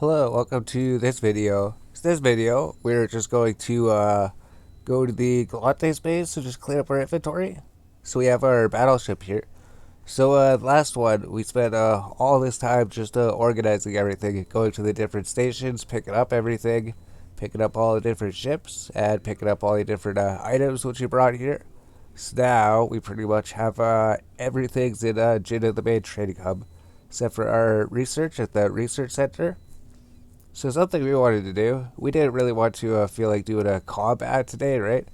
Hello, welcome to this video. We're just going to go to the Gallente space to just clear up our inventory. So we have our battleship here. So last one, we spent all this time just organizing everything, going to the different stations, picking up everything, picking up all the different ships, and picking up all the different items which we brought here. So now we pretty much have everything's in Jeddah, the main trading hub, except for our research at the research center. So something we wanted to do, we didn't really want to feel like doing a combat today, right?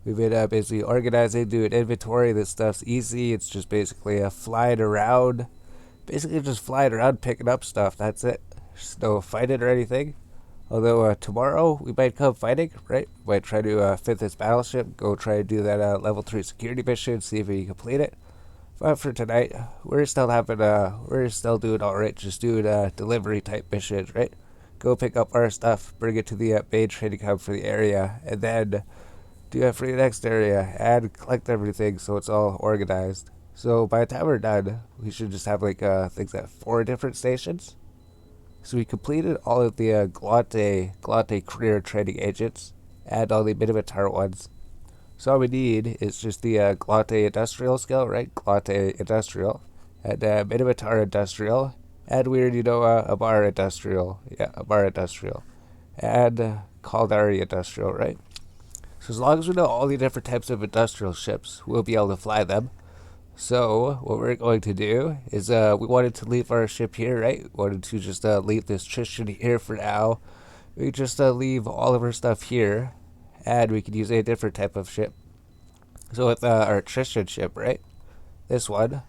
We've been basically organizing, doing inventory. This stuff's easy. It's just basically flying around. Basically just flying around, picking up stuff. That's it. There's no fighting or anything. Although tomorrow we might come fighting, right? We might try to fit this battleship, go try to do that level 3 security mission, see if we can complete it. But for tonight, we're still doing alright, just doing delivery type missions, right? Go pick up our stuff, bring it to the main trading hub for the area, and then do it for the next area and collect everything so it's all organized. So by the time we're done, we should just have like things at 4 different stations. So we completed all of the Gallente career training agents and all the Minmatar ones. So all we need is just the Gallente industrial skill, right? Gallente industrial and Minmatar industrial. And we already know a bar industrial. Yeah, a bar industrial. And Caldari industrial, right? So as long as we know all the different types of industrial ships, we'll be able to fly them. So what we're going to do is we wanted to leave our ship here, right? We wanted to just leave this Tristan here for now. We just leave all of our stuff here, and we could use a different type of ship. So with our Tristan ship, right? This one's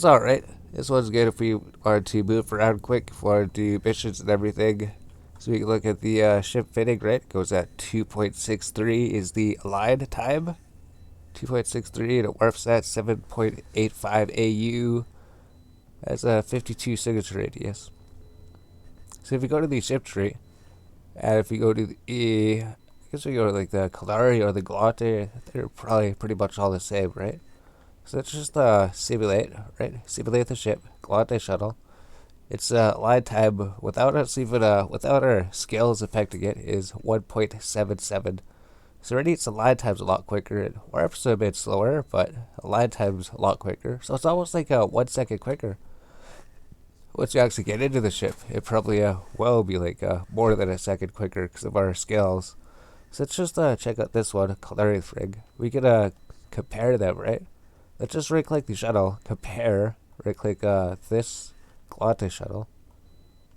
alright. This one's good if we wanted to move around quick, if we wanted to do missions and everything. So we can look at the ship fitting, right? It goes at 2.63 is the align time. 2.63 and it warps at 7.85 AU. That's a 52 signature radius. So if we go to the ship tree, and if we go to the, I guess we go to like the Caldari or the Gallente, they're probably pretty much all the same, right? So let's just simulate, right? Simulate the ship, Gallente shuttle. Its line time without us even without our scales affecting it is 1.77. So already its line time's a lot quicker. It warps a bit slower, but line time's a lot quicker. So it's almost like 1 second quicker. Once you actually get into the ship, it probably will be like more than a second quicker because of our scales. So let's just check out this one, Caldari Frig. We can compare them, right? Let's just right-click the shuttle, compare, right-click this Gallente shuttle.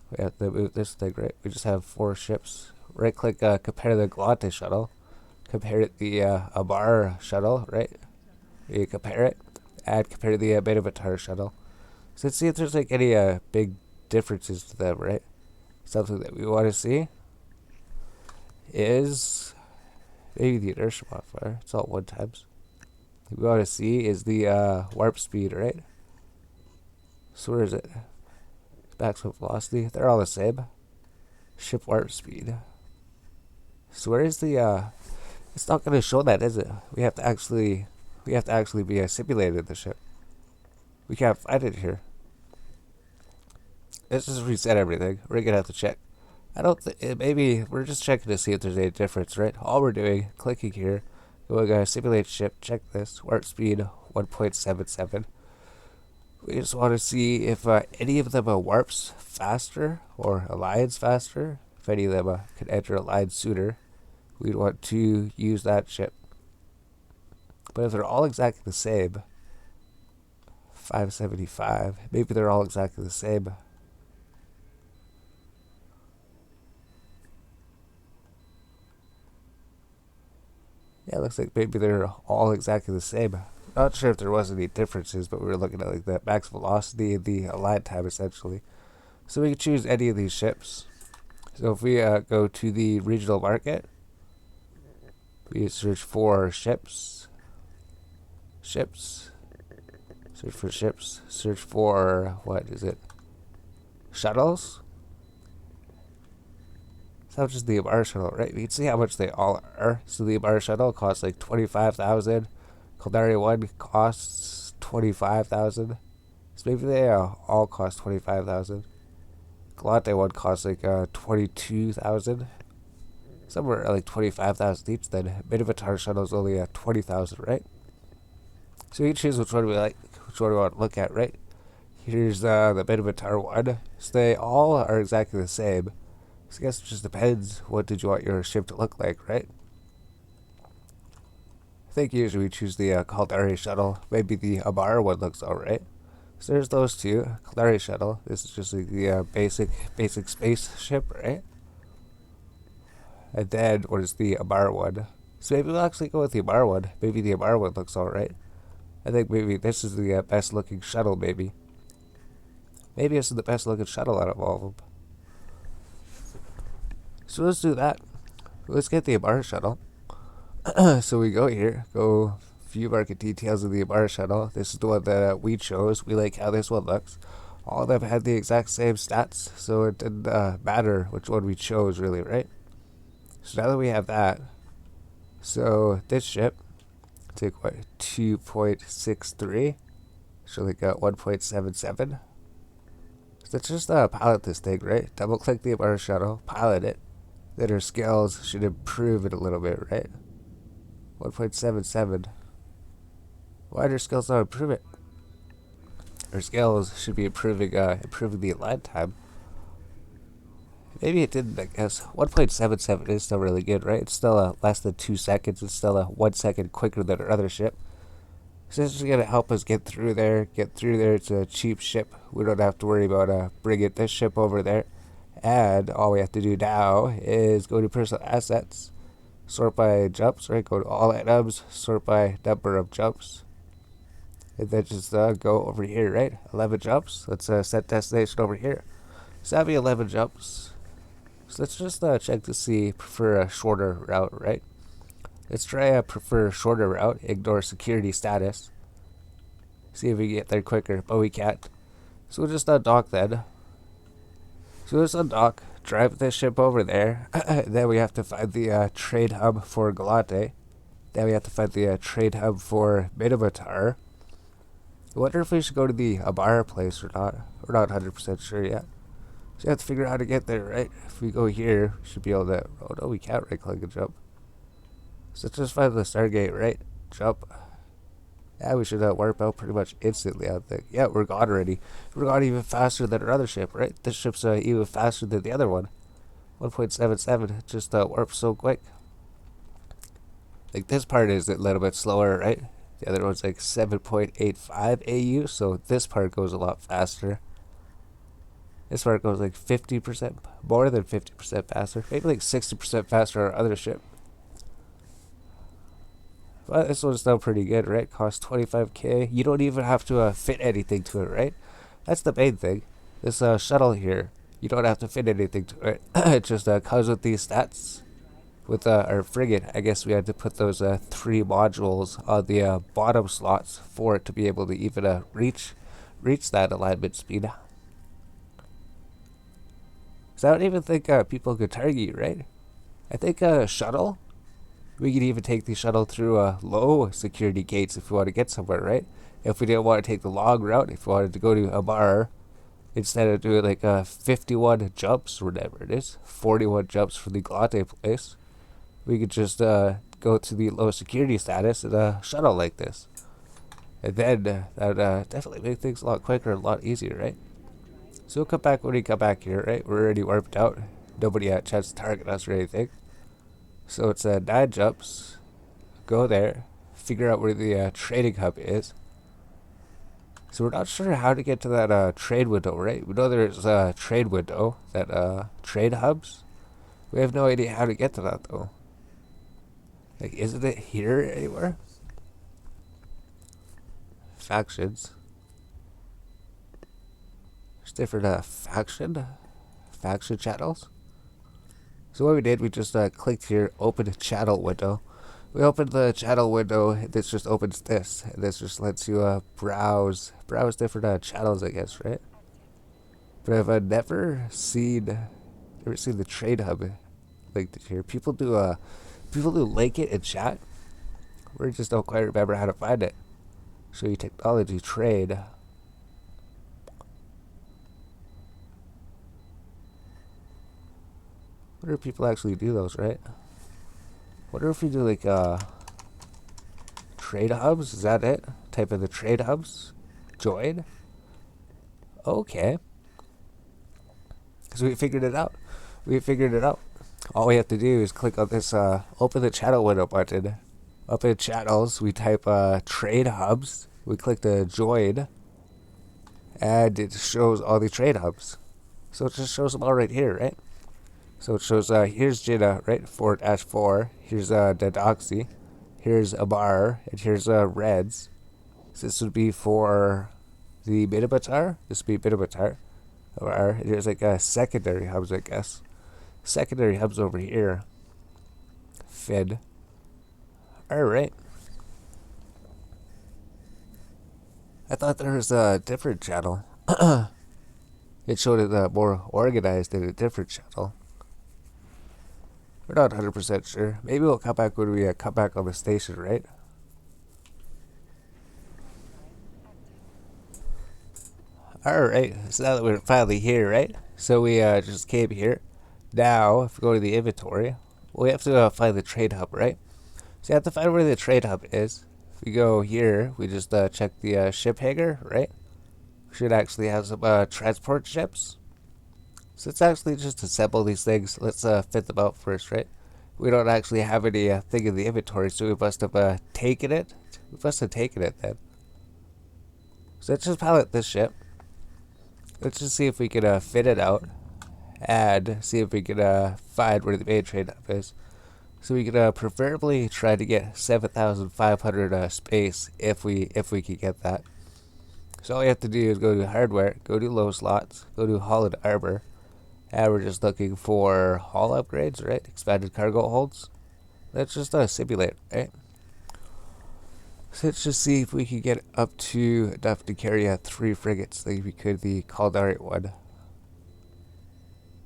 We have to move this thing, right? We just have 4 ships. Right-click, compare the Gallente shuttle. Compare the Abar shuttle, right? We compare it, and compare the Minmatar shuttle. So let's see if there's like any big differences to them, right? Something that we want to see is maybe the inertia modifier. It's all 1 times. We want to see is the warp speed, right? So where is it? Maximum velocity. They're all the same. Ship warp speed. So where is the it's not going to show that, is it? We have to actually be simulated the ship. We can't find it here. Let's just reset everything. We're gonna have to check. I don't think maybe we're just checking to see if there's any difference, right? All we're doing, clicking here. We're going to simulate ship, check this, warp speed 1.77. We just want to see if any of them warps faster or aligns faster. If any of them can enter a line sooner, we'd want to use that ship. But if they're all exactly the same, 575, maybe they're all exactly the same. Yeah, it looks like maybe they're all exactly the same. Not sure if there was any differences, but we were looking at like the max velocity and the align time essentially. So we can choose any of these ships. So if we go to the regional market, we search for ships, search for ships, search for, what is it, shuttles? So just the Abar shuttle, right? You can see how much they all are. So the Abar shuttle costs like 25,000. Caldari 1 costs 25,000. So maybe they all cost 25,000. Gallente one costs like 22,000, somewhere like 25,000 each. Then Minmatar shuttle is only 20,000, right? So you choose which one we like, which one we want to look at, right? Here's the Minmatar one. So they all are exactly the same. So I guess it just depends what did you want your ship to look like, right? I think usually we choose the Caldari shuttle. Maybe the Amara one looks alright. So there's those two. Caldari shuttle. This is just like the basic space ship, right? And then what is the Amara one? So maybe we'll actually go with the Amara one. Maybe the Amara one looks alright. I think maybe this is the best looking shuttle, maybe. Maybe this is the best looking shuttle out of all of them. So let's do that. Let's get the Amara shuttle. So we go here, go view market details of the Amara shuttle. This is the one that we chose. We like how this one looks. All of them had the exact same stats, so it didn't matter which one we chose, really, right? So now that we have that, so this ship, take what, 2.63, so like 1.77. So let's just pilot this thing, right? Double click the Amara shuttle, pilot it. Then our scales should improve it a little bit, right? 1.77. Why do our scales not improve it? Our scales should be improving the land time. Maybe it didn't, I guess. 1.77 is still really good, right? It's still less than 2 seconds. It's still 1 second quicker than our other ship. So this is going to help us get through there. It's a cheap ship. We don't have to worry about bringing this ship over there. And all we have to do now is go to personal assets. Sort by jumps, right? Go to all items, sort by number of jumps. And then just go over here, right? 11 jumps. Let's set destination over here. So that'll be 11 jumps. So let's just check to see prefer a shorter route, right? Let's try prefer a shorter route. Ignore security status. See if we can get there quicker, but we can't. So we'll just undock then. So let's undock. Drive this ship over there. Then we have to find the trade hub for Gallente. Then we have to find the trade hub for Minmatar. I wonder if we should go to the Amara place or not. We're not 100% sure yet. So you have to figure out how to get there, right? If we go here, we should be able to... Oh no, we can't right click and jump. So let's just find the Stargate, right? Jump. Yeah, we should warp out pretty much instantly, I think. Yeah, we're gone already. We're gone even faster than our other ship, right? This ship's even faster than the other one. 1.77, just warps so quick. Like, this part is a little bit slower, right? The other one's like 7.85 AU, so this part goes a lot faster. This part goes like 50%, more than 50% faster. Maybe like 60% faster on our other ship. But this one's still pretty good, right? Costs 25k. You don't even have to fit anything to it, right? That's the main thing. This shuttle here, you don't have to fit anything to it. It just comes with these stats. With our frigate, I guess we had to put those 3 modules on the bottom slots for it to be able to even reach that alignment speed. So I don't even think people could target, right? I think shuttle. We could even take the shuttle through low security gates if we want to get somewhere, right? If we didn't want to take the long route, if we wanted to go to Amara, instead of doing like 51 jumps or whatever it is, 41 jumps for the Gallente place, we could just go to the low security status and shuttle like this. And then that would definitely make things a lot quicker and a lot easier, right? So we'll come back when we come back here, right? We're already warped out. Nobody had a chance to target us or anything. So it's 9 jumps. Go there. Figure out where the trading hub is. So we're not sure how to get to that trade window, right? We know there's a trade window, that trade hubs. We have no idea how to get to that though. Like, isn't it here anywhere? Factions. There's different faction channels. So what we did, we just clicked here, open channel window. We opened the channel window. This just opens this, and this just lets you browse different channels, I guess, right? But I've never seen the trade hub linked here. People do link it in chat. We just don't quite remember how to find it. Show you technology trade. wonder if people actually do those, right? Wonder if we do like trade hubs. Is that it? Type in the trade hubs. Join. Okay. Because we figured it out. We figured it out. All we have to do is click on this open the channel window button. Up in channels, we type trade hubs. We click the join. And it shows all the trade hubs. So it just shows them all right here, right? So it shows here's Jeddah, right? 4-4. Here's Dedoxy. Here's Abar. And here's Reds. So this would be for the Minmatar. This would be Minmatar. Or there's like secondary hubs, I guess. Secondary hubs over here. Fid. Alright. I thought there was a different channel. It showed it more organized in a different channel. We're not 100% sure. Maybe we'll come back when we come back on the station, right? Alright, so now that we're finally here, right? So we just came here. Now, if we go to the inventory, we have to find the trade hub, right? So you have to find where the trade hub is. If we go here, we just check the ship hangar, right? We should actually have some transport ships. So let's actually just assemble these things. Let's fit them out first, right? We don't actually have any thing in the inventory, so we must have taken it. We must have taken it then. So let's just pilot this ship. Let's just see if we can fit it out. And see if we can find where the main trade hub is. So we can preferably try to get 7,500 space if we can get that. So all we have to do is go to hardware, go to low slots, go to hull and armor, and we're just looking for hull upgrades, right? Expanded cargo holds. Let's just simulate, right? So let's just see if we can get up to enough to carry 3 frigates, like we could the Caldari one.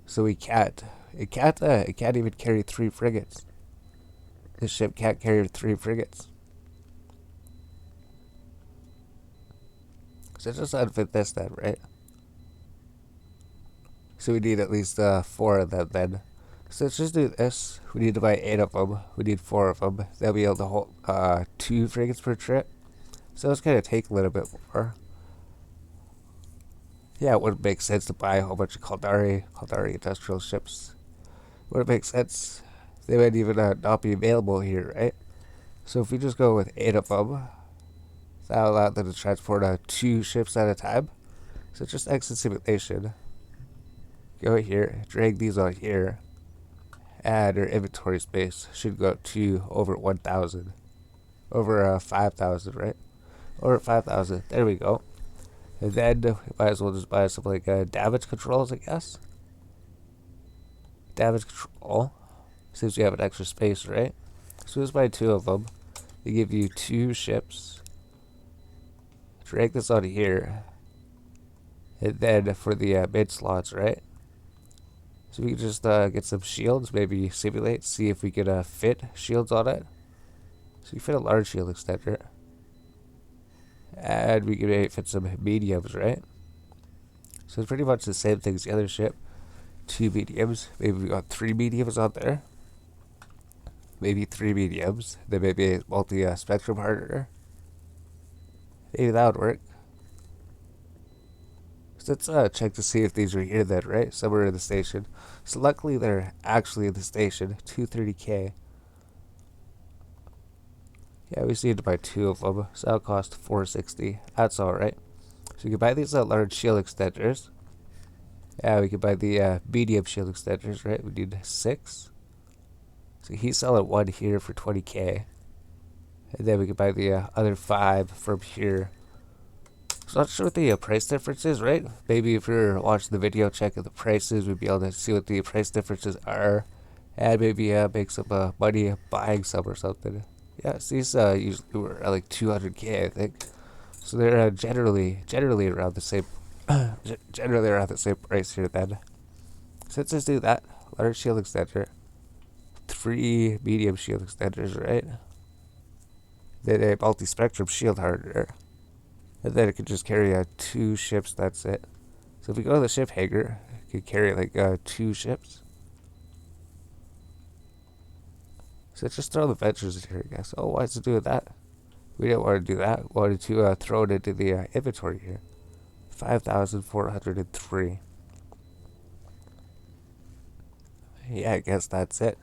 So we can't. It can't even carry 3 frigates. This ship can't carry 3 frigates. So just unfit this then, right? So we need at least 4 of them then. So let's just do this. We need to buy 8 of them. We need 4 of them. They'll be able to hold 2 frigates per trip. So it's going to take a little bit more. Yeah, it wouldn't make sense to buy a whole bunch of Caldari industrial ships. Wouldn't make sense. They might even not be available here, right? So if we just go with 8 of them, that'll allow them to transport 2 ships at a time. So just exit simulation. Go here, drag these on here, and our inventory space should go up to over 1,000. Over 5,000, right? Over 5,000. There we go. And then we might as well just buy some like damage controls, I guess. Damage control. Since we have an extra space, right? So just buy 2 of them. They give you 2 ships. Drag this on here. And then for the mid slots, right? So we can just get some shields, maybe simulate, see if we could fit shields on it. So you fit a large shield extender. And we can maybe fit some mediums, right? So it's pretty much the same thing as the other ship. 2 mediums. Maybe we got 3 mediums on there. Maybe 3 mediums. Then maybe a multi-spectrum hardener. Maybe that would work. So let's check to see if these are here then, right? Somewhere in the station. So luckily they're actually in the station. 230k. Yeah, we just need to buy 2 of them. So that'll cost 460. That's alright. So we can buy these large shield extenders. Yeah, we can buy the medium shield extenders, right? We need 6. So he's selling 1 here for 20k. And then we can buy the other 5 from here. So not sure what the price difference is, right? Maybe if you're watching the video, checking the prices, we'd be able to see what the price differences are. And maybe make some money buying some or something. Yeah, so these usually were like 200k, I think. So they're generally around the same, generally around the same price here then. So let's just do that. Large shield extender. 3 medium shield extenders, right? Then a multi-spectrum shield hardener. And then it can just carry 2 ships, that's it. So if we go to the ship hangar, it can carry like 2 ships. So let's just throw the ventures in here, I guess. Oh, why is it doing that? We didn't want to do that. We wanted to throw it into the inventory here. 5,403. Yeah, I guess that's it.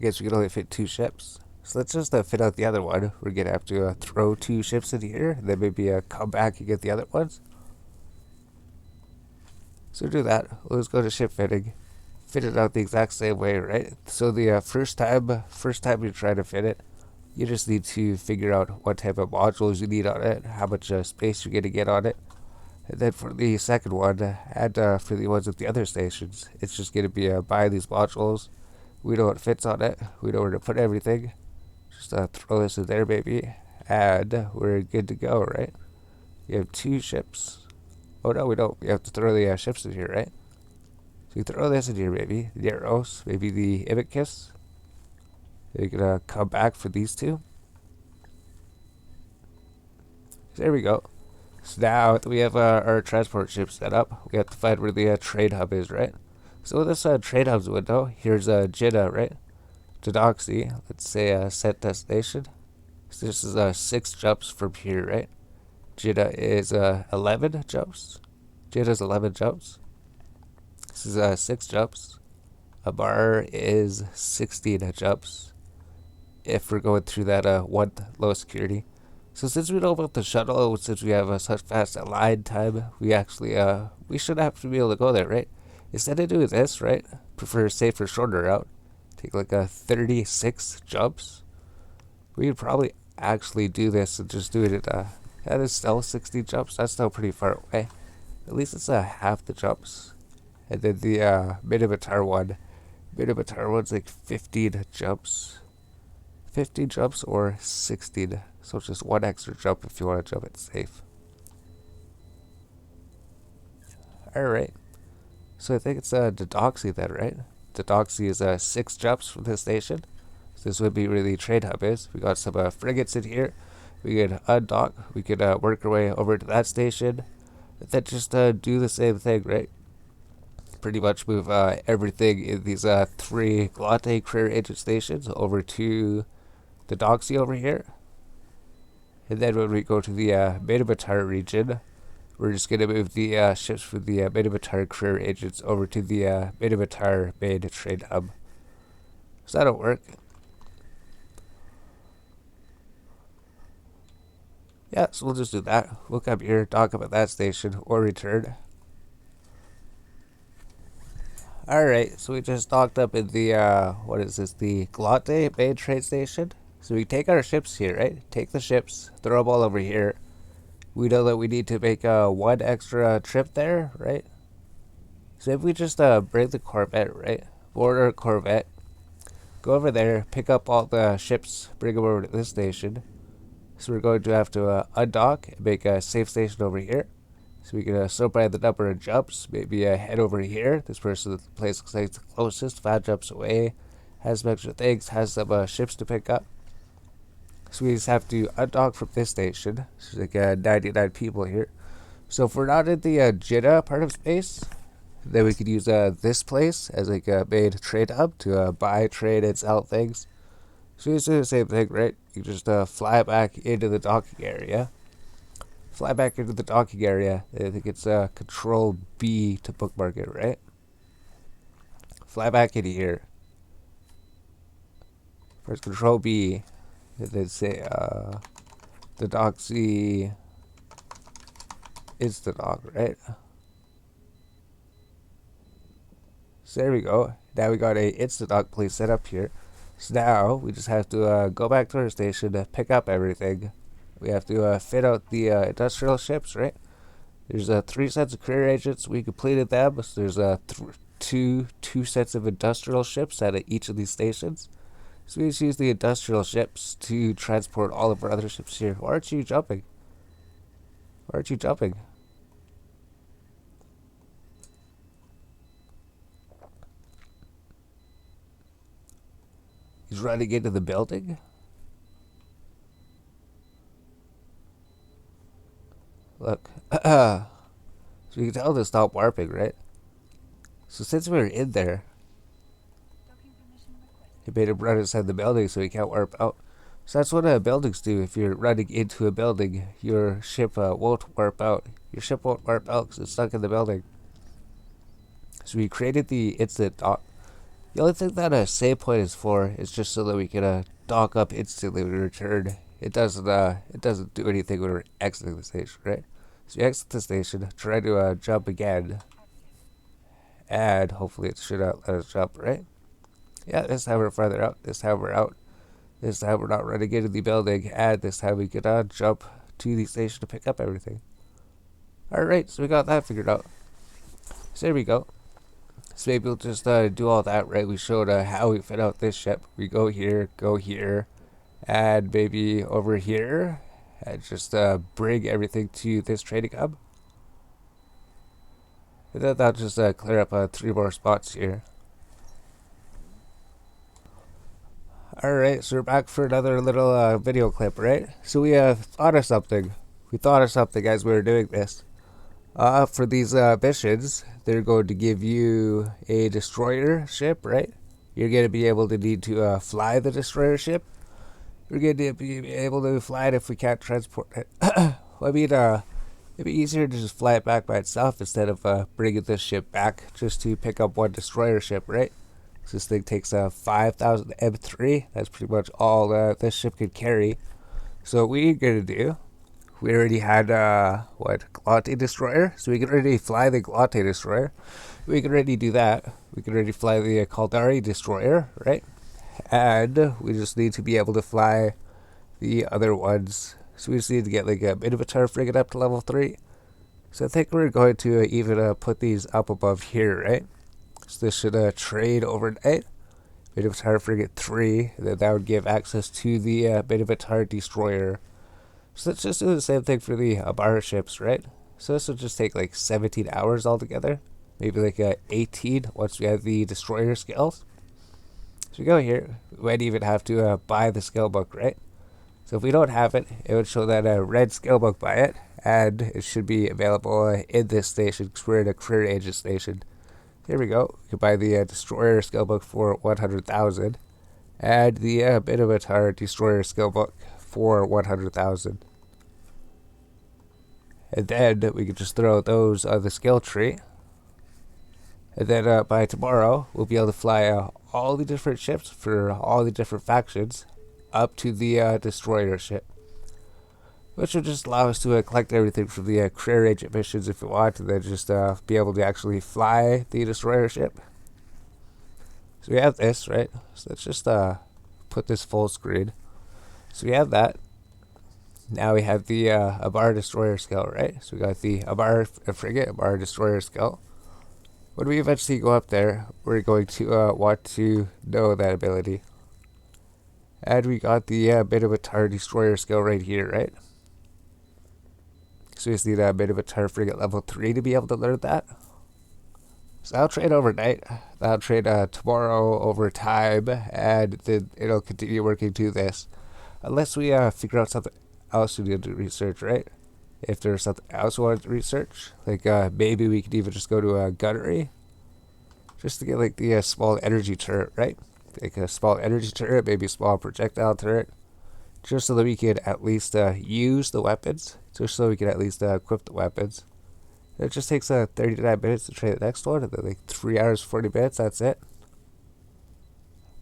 I guess we can only fit 2 ships. So let's just fit out the other one. We're going to have to throw 2 ships in here, and then maybe come back and get the other ones. So do that. Let's go to ship fitting. Fit it out the exact same way, right? So the first time you try to fit it, you just need to figure out what type of modules you need on it, how much space you're going to get on it. And then for the second one, and for the ones at the other stations, it's just going to be buy these modules. We know what fits on it. We know where to put everything. Just throw this in there, baby. And we're good to go, right? You have 2 ships. Oh, no, we don't. We have to throw the ships in here, right? So you throw this in here, maybe. The Eros, maybe the Ibicus. You're going to come back for these 2. There we go. So now that we have our transport ship set up, we have to find where the trade hub is, right? So this trade hub's window, here's Jeddah, right? To Doxy, let's say set destination. So this is 6 jumps from here, right? Jeddah is 11 jumps. Jeddah's 11 jumps. This is 6 jumps. Abar is 16 jumps. If we're going through that one low security. So since we know about the shuttle, since we have such fast line time, we actually we should have to be able to go there, right? Instead of doing this, right? Prefer a safer, shorter route. Take like 36 jumps. We could probably actually do this and just do it at that is still 60 jumps. That's still pretty far away. At least it's half the jumps. And then the Minmatar one's like 15 jumps. 15 jumps or 16. So it's just 1 extra jump if you want to jump it safe. Alright. So I think it's Dodoxy then, right? Dodoxy is 6 jumps from this station. So this would be where the trade hub is. We got some frigates in here. We could undock. We could work our way over to that station. And then just do the same thing, right? Pretty much move everything in these 3 Gallente career agent stations over to the Doxy over here. And then when we go to the Minmatar region, we're just going to move the ships from the Minmatar career agents over to the Minmatar main trade hub. So that'll work. Yeah, so we'll just do that. We'll come here, dock up at that station, or return. Alright, so we just docked up in the, what is this, the Gallente main trade station. So we take our ships here, right? Take the ships, throw them all over here. We know that we need to make 1 extra trip there, right? So if we just bring the Corvette, right? Board our Corvette, go over there, pick up all the ships, bring them over to this station. So we're going to have to undock and make a safe station over here. So we can sort by the number of jumps, maybe head over here. This person, the place looks like it's the closest, 5 jumps away. Has some extra things, has some ships to pick up. So we just have to undock from this station. So there's like 99 people here. So if we're not in the Jeddah part of space, then we could use this place as like a main trade hub to buy, trade, and sell things. So it's the same thing, right? You just fly back into the docking area. Fly back into the docking area. I think it's Control B to bookmark it, right? Fly back into here. First Control B. And then say the Doxy is the dock, right? So there we go. Now we got a Instadock place set up here. So now we just have to go back to our station to pick up everything. We have to fit out the industrial ships, right? There's 3 sets of career agents. We completed them. So there's two sets of industrial ships at each of these stations. So we just use the industrial ships to transport all of our other ships here. Why aren't you jumping? Why aren't you jumping? He's running into the building? Look. So you can tell to stop warping, right? So since we're in there, It made him run inside the building so he can't warp out. So that's what buildings do. If you're running into a building, your ship won't warp out. Your ship won't warp out because it's stuck in the building. So we created the instant dock. The only thing that a save point is for is just so that we can dock up instantly when we return. It doesn't do anything when we're exiting the station, right? So you exit the station, try to jump again, and hopefully it should let us jump, right? Yeah, this time we're farther out. This time we're out. This time we're not running into the building, and this time we can jump to the station to pick up everything. Alright, so we got that figured out. So there we go. So maybe we'll just do all that, right? We showed how we fit out this ship. We go here, and maybe over here, and just bring everything to this trading hub. And then that'll just clear up 3 more spots here. Alright, so we're back for another little video clip, right? So we thought of something. We thought of something as we were doing this. For these missions, they're going to give you a destroyer ship, right? You're going to be able to need to fly the destroyer ship. We're going to be able to fly it if we can't transport it. I mean, it'd be easier to just fly it back by itself instead of bringing this ship back just to pick up one destroyer ship, right? So this thing takes 5,000 M3. That's pretty much all this ship could carry. So what we're going to do, we already had, Gallente destroyer? So we can already fly the Gallente destroyer. We can already do that. We can already fly the Caldari destroyer, right? And we just need to be able to fly the other ones. So we just need to get like a Minmatar frigate up to level 3. So I think we're going to even put these up above here, right? So this should trade overnight. Minmatar frigate 3, and then that would give access to the Minmatar destroyer. So let's just do the same thing for the Abara ships, right? So this will just take like 17 hours altogether. Maybe like 18 once we have the destroyer skills. So we go here. We might even have to buy the skill book, right? So if we don't have it, it would show that red skill book by it. And it should be available in this station because we're in a career agent station. There we go. We can buy the destroyer skill book for 100,000. And the Minmatar destroyer skill book for 100,000. And then we can just throw those on the skill tree. And then by tomorrow, we'll be able to fly all the different ships for all the different factions up to the destroyer ship. Which will just allow us to collect everything from the career agent missions if we want, and then just be able to actually fly the destroyer ship. So we have this, right? So let's just put this full screen. So we have that. Now we have the Abara destroyer skill, right? So we got the Abara frigate, Abara destroyer skill. When we eventually go up there, we're going to want to know that ability. And we got the Minmatar destroyer skill right here, right? So we just need a Minmatar frigate level 3 to be able to learn that. So I'll trade overnight. I'll trade tomorrow over time, and then it'll continue working to this. Unless we figure out something else we need to research, right? If there's something else we want to research, like maybe we could even just go to a gunnery, just to get like the small energy turret, right? Like a small energy turret, maybe a small projectile turret, just so that we could at least use the weapons, just so we can at least equip the weapons. It just takes 39 minutes to trade the next one, and then like 3 hours 40 minutes. That's it.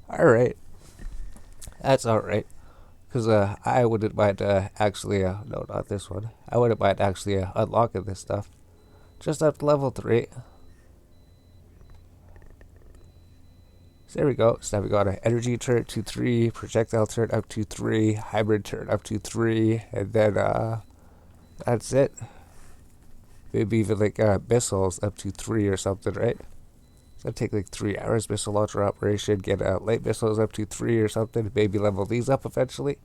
All right, that's all right. Because I wouldn't mind actually, no, not this one. I wouldn't mind actually unlocking this stuff. Just up to level 3. So there we go. So now we got an energy turret to 3, projectile turret up to 3, hybrid turret up to 3, and then that's it. Maybe even like missiles up to 3 or something, right? So that'd take like 3 hours missile launcher operation, get light missiles up to 3 or something, maybe level these up eventually.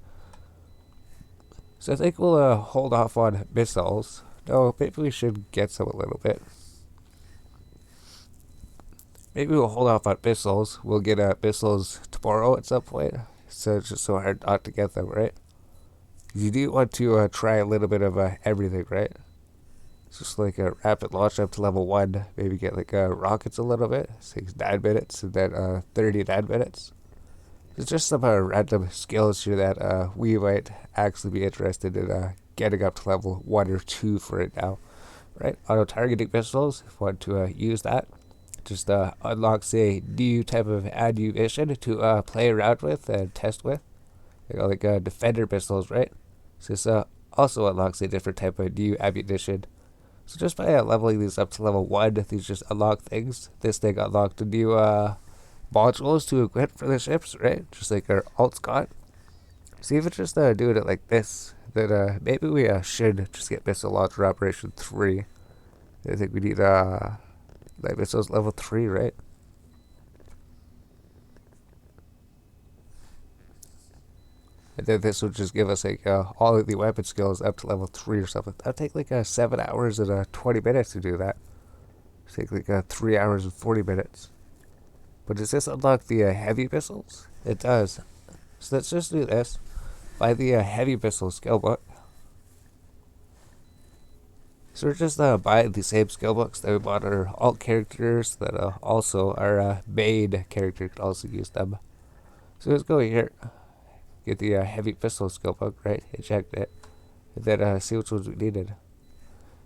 So I think we'll hold off on missiles. No, maybe we should get some a little bit. Maybe we'll hold off on missiles. We'll get missiles tomorrow at some point. So it's just so hard not to get them, right? You do want to try a little bit of everything, right? Just like a rapid launch up to level 1. Maybe get like rockets a little bit. It takes 9 minutes and then 39 minutes. There's just some random skills here that we might actually be interested in getting up to level 1 or 2 for it now. Right? Auto-targeting pistols, if you want to use that. Just unlocks a new type of ammunition to play around with and test with. Like defender pistols, right? So this also unlocks a different type of new ammunition. So just by leveling these up to level 1, these just unlock things. This thing unlocked a new modules to equip for the ships, right? Just like our alts got. See if it's just doing it like this, then maybe we should just get missile launcher operation 3. I think we need like missiles level 3, right? And then this would just give us like all of the weapon skills up to level 3 or something. That'd take like 7 hours and 20 minutes to do that. It'd take like 3 hours and 40 minutes. But does this unlock the heavy missiles? It does. So let's just do this. Buy the heavy missile skill book. So we're just buying the same skill books that we bought our alt characters, that also our main character could also use them. So let's go here. Get the heavy pistol skill book, right? Eject it. And then see which ones we needed.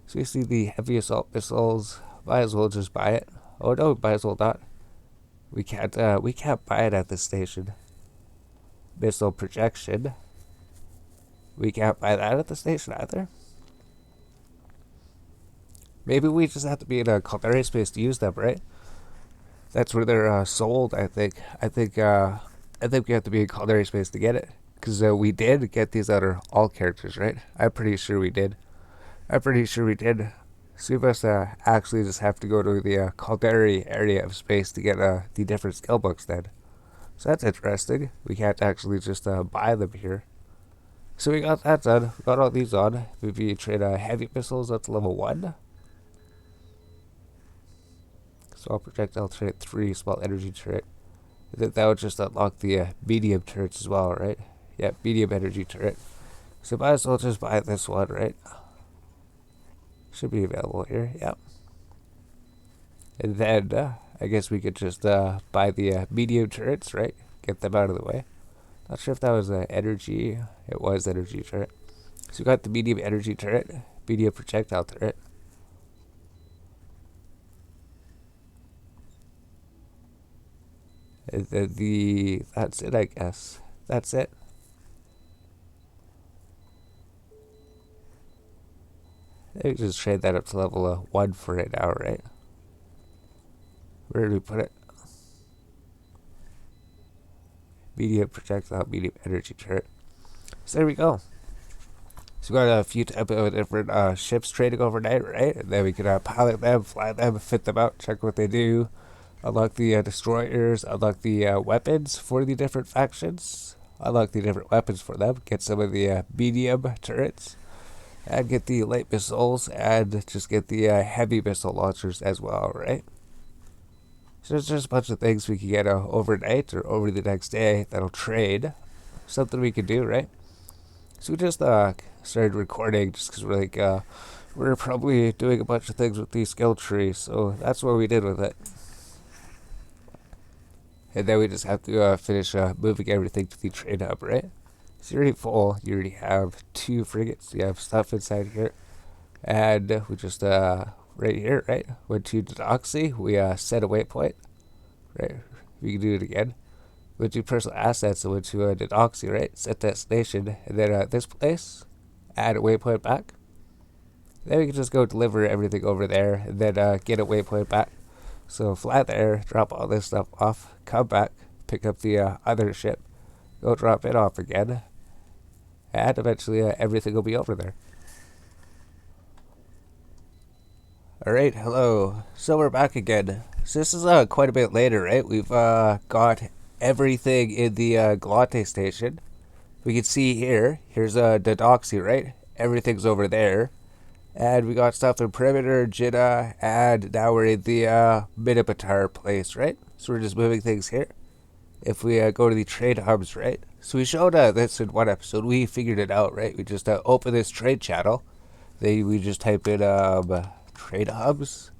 So you see the heavy assault missiles. Might as well just buy it. Oh no, might as well not. We can't buy it at this station. Missile projection. We can't buy that at the station either. Maybe we just have to be in a Caldera space to use them, right? That's where they're sold, I think. I think we have to be in Caldera space to get it. Because we did get these other all characters, right? I'm pretty sure we did. So we must actually just have to go to the Caldera area of space to get the different skill books then. So that's interesting. We can't actually just buy them here. So we got that done. We got all these on. Maybe trade heavy missiles up to level 1. Small projectile turret 3, small energy turret. That would just unlock the medium turrets as well, right? Yeah, medium energy turret. So might as well just buy this one, right? Should be available here, yep. And then I guess we could just buy the medium turrets, right? Get them out of the way. Not sure if that was energy. It was energy turret. So we got the medium energy turret, medium projectile turret. And then that's it, I guess. That's it. Maybe just trade that up to level 1 for it now, right? Where did we put it? Medium projectile, medium energy turret. So there we go. So we got a few type of different ships trading overnight, right? And then we can pilot them, fly them, fit them out, check what they do, unlock the destroyers, unlock the weapons for the different factions, unlock the different weapons for them, get some of the medium turrets, and get the light missiles, and just get the heavy missile launchers as well, right? So there's just a bunch of things we can get overnight or over the next day that'll trade. Something we could do, right? So we just started recording just because we're like, we're probably doing a bunch of things with the skill tree, so that's what we did with it. And then we just have to finish moving everything to the trade hub, right? So you're already full. You already have 2 frigates. You have stuff inside here. And we just, right here, right? Went to Dedoxy. We set a waypoint. Right? We can do it again. Went to personal assets. So went to Dedoxy, right? Set destination. And then this place. Add a waypoint back. Then we can just go deliver everything over there. And then get a waypoint back. So fly there, drop all this stuff off, come back, pick up the other ship, go drop it off again, and eventually everything will be over there. Alright, hello. So we're back again. So this is quite a bit later, right? We've got everything in the Gallente station. We can see here, here's Dedoxy, right? Everything's over there. And we got stuff in Perimeter, Jeddah, and now we're in the Minmatar place, right? So we're just moving things here. If we go to the trade hubs, right? So we showed this in one episode. We figured it out, right? We just open this trade channel. Then we just type in trade hubs,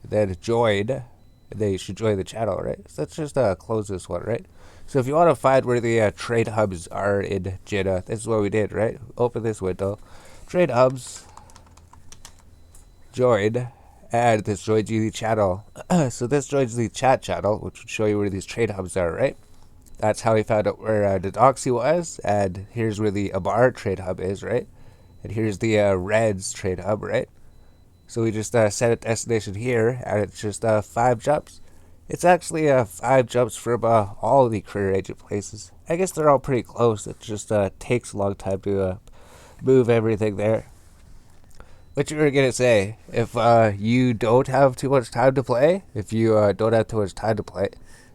then join, and then you should join the channel, right? So let's just close this one, right? So if you want to find where the trade hubs are in Jeddah, this is what we did, right? Open this window, trade hubs, join, and this joins you the channel. So this joins the chat channel, which would show you where these trade hubs are, right? That's how we found out where the Doxy was, and here's where the Abar trade hub is, right? And here's the Reds trade hub, right? So we just set a destination here, and it's just 5 jumps. It's actually 5 jumps from all of the career agent places. I guess they're all pretty close. It just takes a long time to move everything there. What you were going to say, if you don't have too much time to play,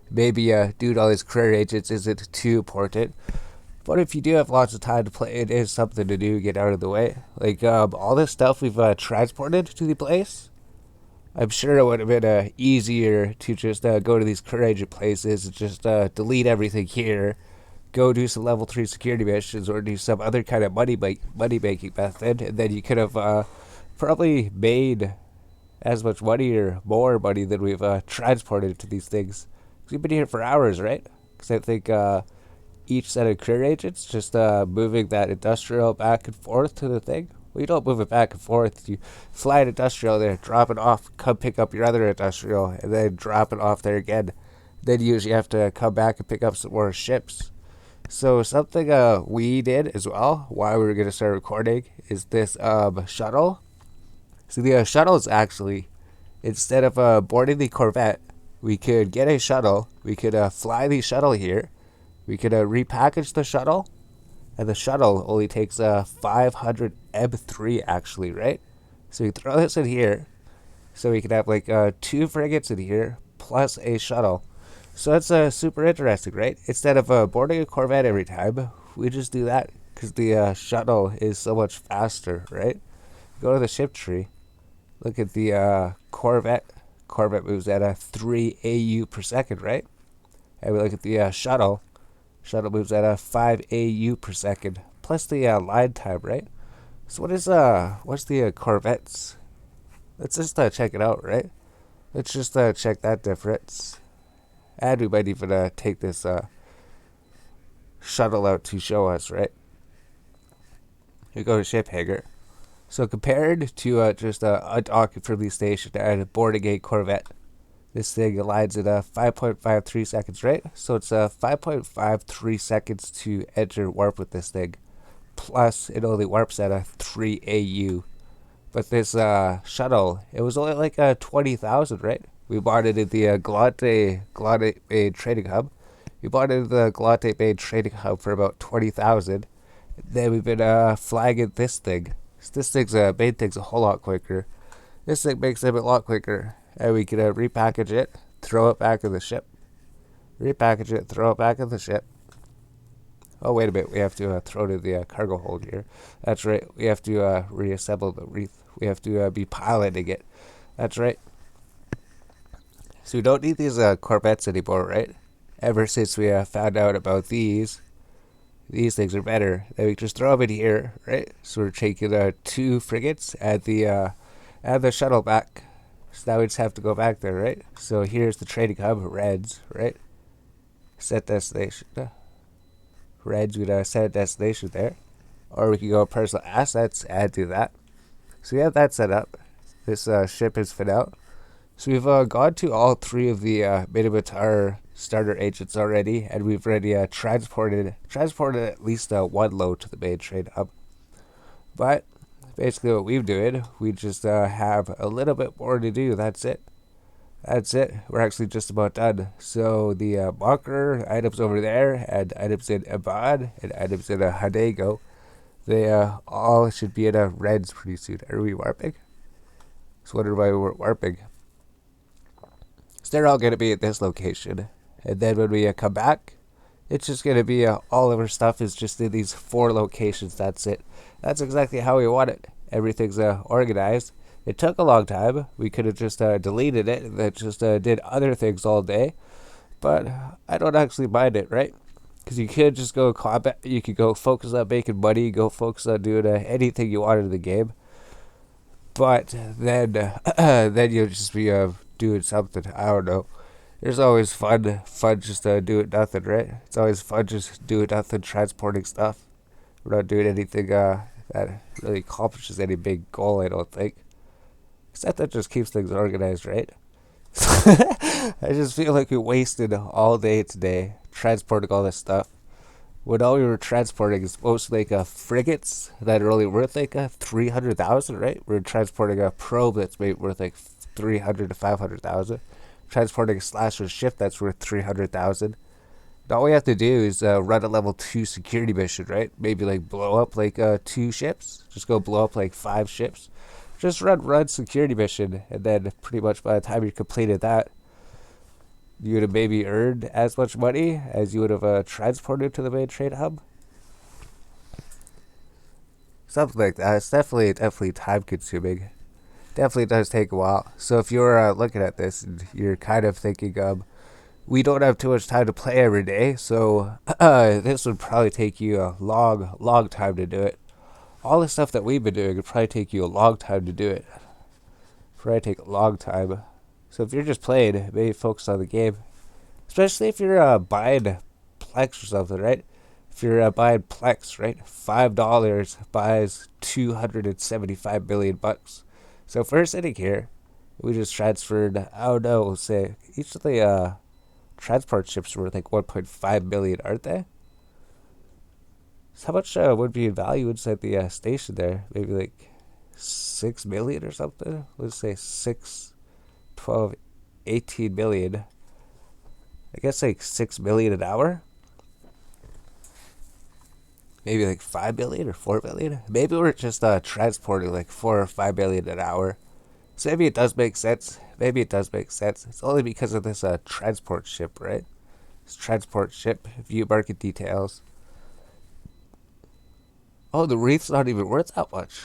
maybe doing all these career agents isn't too important. But if you do have lots of time to play, it is something to do, get out of the way. Like, all this stuff we've transported to the place, I'm sure it would have been easier to just go to these career agent places and just delete everything here, go do some level 3 security missions, or do some other kind of money-making method, and then you could have probably made as much money or more money than we've transported to these things. Because we've been here for hours, right? Because I think each set of career agents just moving that industrial back and forth to the thing. Well, you don't move it back and forth. You fly an industrial there, drop it off, come pick up your other industrial, and then drop it off there again. Then you usually have to come back and pick up some more ships. So something we did as well while we were going to start recording is this shuttle. So the shuttle is actually, instead of boarding the Corvette, we could get a shuttle. We could fly the shuttle here. We could repackage the shuttle, and the shuttle only takes 500 M3 actually, right? So we throw this in here, so we can have like 2 frigates in here plus a shuttle. So that's super interesting, right? Instead of boarding a Corvette every time, we just do that because the shuttle is so much faster, right? Go to the ship tree, look at the Corvette. Corvette moves at 3 AU per second, right? And we look at the shuttle. Shuttle moves at 5 AU per second, plus the line time, right? So what's the Corvettes? Let's just check it out, right? Let's just check that difference. And we might even take this shuttle out to show us, right? We go to ship hangar. So compared to just undocking from the station and boarding a Corvette, this thing aligns at 5.53 seconds, right? So it's 5.53 seconds to enter warp with this thing. Plus, it only warps at 3 AU. But this shuttle, it was only like 20,000, right? We bought it at the Gallente Bay Trading Hub. We bought it at the Gallente Bay Trading Hub for about 20,000. Then we've been flagging this thing. So this thing's made things a whole lot quicker. This thing makes them a lot quicker. And we can repackage it, throw it back in the ship. Repackage it, throw it back in the ship. Oh, wait a minute. We have to throw it in the cargo hold here. That's right. We have to reassemble the wreath. We have to be piloting it. That's right. So we don't need these Corvettes anymore, right? Ever since we found out about these things are better. Then we just throw them in here, right? So we're taking 2 frigates and the shuttle back. So now we just have to go back there, right? So here's the trading hub, Reds, right? Set destination. Reds, we'd set a destination there. Or we can go personal assets and do that. So we have that set up. This ship is fit out. So we've gone to all 3 of the Minmatar starter agents already, and we've already transported at least 1 load to the main trade hub. But basically what we've doing, we just have a little bit more to do. That's it. We're actually just about done. So the bunker items over there, and items in Abad, and items in Hidego, they all should be in Reds pretty soon. Are we warping? So wonder why we're warping. So they're all going to be at this location. And then when we come back, it's just going to be all of our stuff is just in these 4 locations. That's it. That's exactly how we want it. Everything's organized. It took a long time. We could have just deleted it and then just did other things all day. But I don't actually mind it, right? Because you could just go combat. You could go focus on making money. Go focus on doing anything you wanted in the game. But then you'll just be doing something. I don't know. There's always fun just doing nothing, right? It's always fun just doing nothing, transporting stuff. We're not doing anything that really accomplishes any big goal, I don't think. Except that just keeps things organized, right? I just feel like we wasted all day today transporting all this stuff. When all we were transporting is mostly like frigates that are only worth like 300,000, right? We're transporting a probe that's maybe worth like 300 to 500,000. Transporting a slasher ship that's worth 300,000. All we have to do is run a level 2 security mission, right? Maybe like blow up like 2 ships. Just go blow up like 5 ships. Just run security mission, and then pretty much by the time you completed that, you would have maybe earned as much money as you would have transported to the main trade hub. Something like that. It's definitely time consuming. Definitely does take a while. So if you're looking at this and you're kind of thinking, we don't have too much time to play every day, so this would probably take you a long time to do it. All the stuff that we've been doing would probably take you a long time to do it. Probably take a long time. So if you're just playing, maybe focus on the game. Especially if you're buying Plex or something, right? If you're buying Plex, right? $5 buys 275 million bucks. So if we're sitting here, we just transferred, I don't know, we'll say each of the transport ships were worth like 1.5 million, aren't they? So how much would be in value inside the station there? Maybe like 6 million or something? Let's say 6, 12, 18 million. I guess like 6 million an hour? Maybe like 5 million or 4 million? Maybe we're just transporting like 4 or 5 million an hour. So maybe it does make sense. Maybe it does make sense. It's only because of this transport ship, right? This transport ship, view market details. Oh, the wreath's not even worth that much.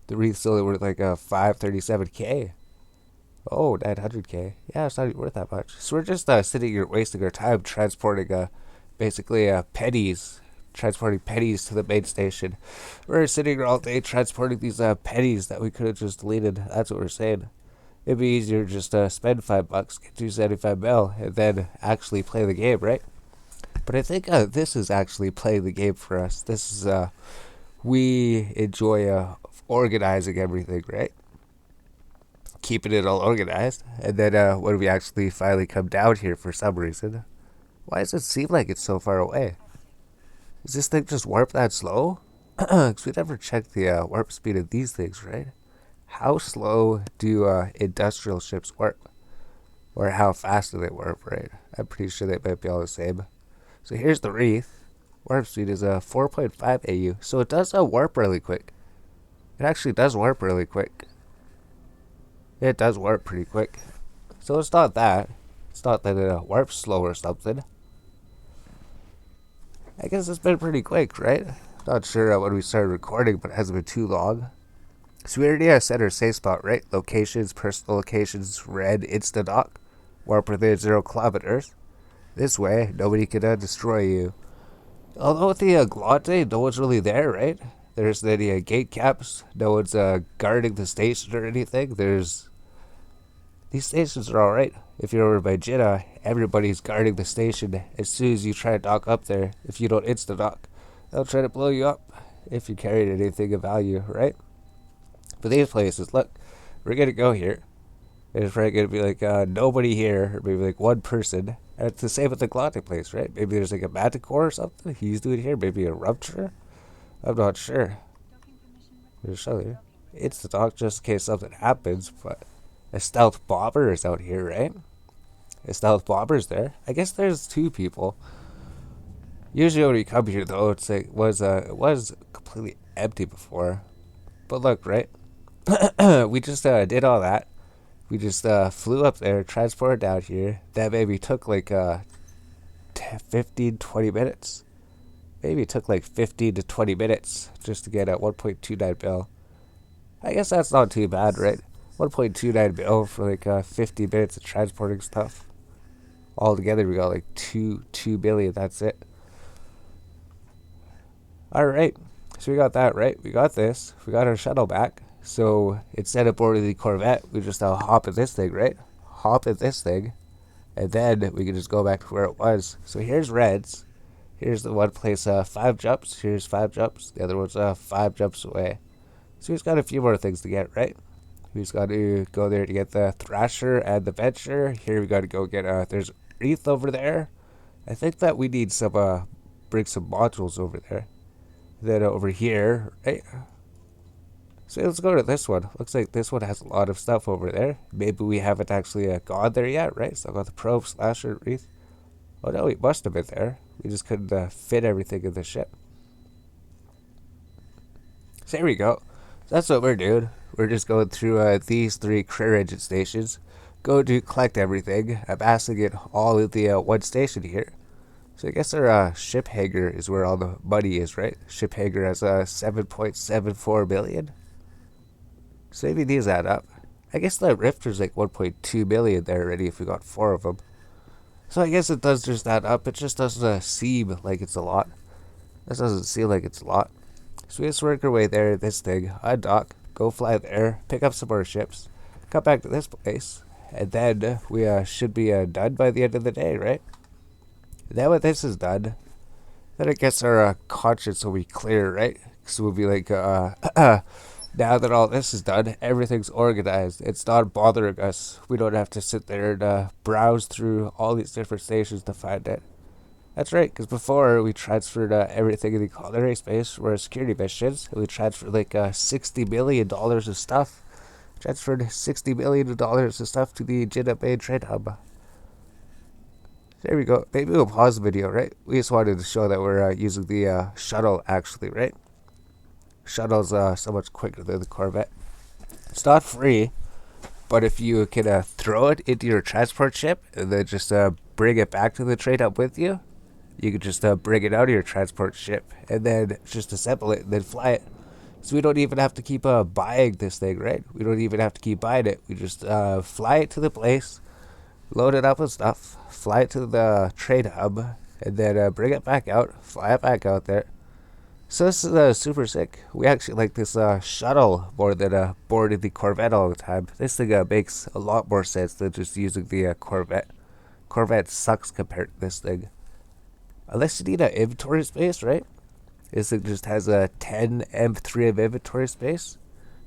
The wreath's only worth like 537k. Oh, 900k. Yeah, it's not even worth that much. So we're just sitting here wasting our time transporting basically pennies. Transporting pennies to the main station. We're sitting here all day transporting these pennies that we could have just deleted. That's what we're saying. It'd be easier to just spend $5, get 275 mil, and then actually play the game, right? But I think this is actually playing the game for us. This is we enjoy organizing everything, right? Keeping it all organized, and then when we actually finally come down here for some reason, why does it seem like it's so far away? Is this thing just warp that slow? Because we never checked the warp speed of these things, right? How slow do industrial ships warp? Or how fast do they warp, right? I'm pretty sure they might be all the same. So here's the wreath. Warp speed is 4.5 AU. So it does warp really quick. It actually does warp really quick. It does warp pretty quick. So it's not that. It's not that it warps slow or something. I guess it's been pretty quick, right? Not sure when we started recording, but it hasn't been too long. So we already set our safe spot, right? Locations, personal locations, red, insta-dock. Warp within 0 kilometers. This way, nobody can destroy you. Although with the Gallente, no one's really there, right? There's any gate caps. No one's guarding the station or anything. These stations are alright. If you're over by Jeddah, everybody's guarding the station. As soon as you try to dock up there, if you don't insta-dock, they'll try to blow you up if you carried anything of value, right? But these places, look, we're going to go here. There's probably going to be like nobody here, or maybe like one person. And it's the same with the Gallente place, right? Maybe there's like a Manticore or something he's doing here. Maybe a Rupture. I'm not sure. There's something. It's the dock just in case something happens, but a stealth bomber is out here, right? A stealth bomber's there. I guess there's 2 people. Usually when we come here, though, it's like it was completely empty before. But look, right? We just did all that. We just flew up there, transported down here. That maybe took like 15, 20 minutes. Maybe it took like 15 to 20 minutes just to get at 1.29 mil. I guess that's not too bad, right? 1.29 mil for like 50 minutes of transporting stuff. Altogether, we got like 2 billion. That's it. All right. So we got that, right? We got this. We got our shuttle back. So instead of boarding the Corvette, we just hop in this thing, right? Hop in this thing, and then we can just go back to where it was. So here's Reds. Here's the one place, 5 jumps. Here's 5 jumps. The other one's 5 jumps away. So he's got a few more things to get, right? We've got to go there to get the Thrasher and the Venture. Here we got to go get, there's Wreath over there. I think that we need some, bring some modules over there. Then over here, right? So let's go to this one. Looks like this one has a lot of stuff over there. Maybe we haven't actually gone there yet, right? So I got the Probe, Slasher, Wreath. Oh no, we must have been there. We just couldn't fit everything in the ship. So there we go. That's what we're doing. We're just going through these 3 career engine stations. Go to collect everything. I'm asking it all at the one station here. So I guess our ship hangar is where all the money is, right? Ship hangar has 7.74 billion. So maybe these add up. I guess the Rifter's like 1.2 billion there already if we got 4 of them. So I guess it does just add up. It just doesn't seem like it's a lot. This doesn't seem like it's a lot. So we just work our way there, this thing, undock, go fly there, pick up some more ships, come back to this place, and then we should be done by the end of the day, right? Then when this is done, then I guess our conscience will be clear, right? So we'll be like, now that all this is done, everything's organized. It's not bothering us. We don't have to sit there and browse through all these different stations to find it. That's right, because before we transferred everything in the culinary space were security missions. We transferred like $60 million of stuff. Transferred $60 million of stuff to the Jeddah main trade hub. There we go. Maybe we'll pause the video, right? We just wanted to show that we're using the shuttle, actually, right? Shuttle's so much quicker than the Corvette. It's not free, but if you can throw it into your transport ship and then just bring it back to the trade hub with you, you can just bring it out of your transport ship and then just assemble it and then fly it. So we don't even have to keep buying this thing, right? We don't even have to keep buying it. We just fly it to the place, load it up with stuff, fly it to the trade hub, and then bring it back out, fly it back out there. So this is super sick. We actually like this shuttle more than boarding the Corvette all the time. This thing makes a lot more sense than just using the Corvette. Corvette sucks compared to this thing. Unless you need an inventory space, right? This thing just has a 10 M3 of inventory space.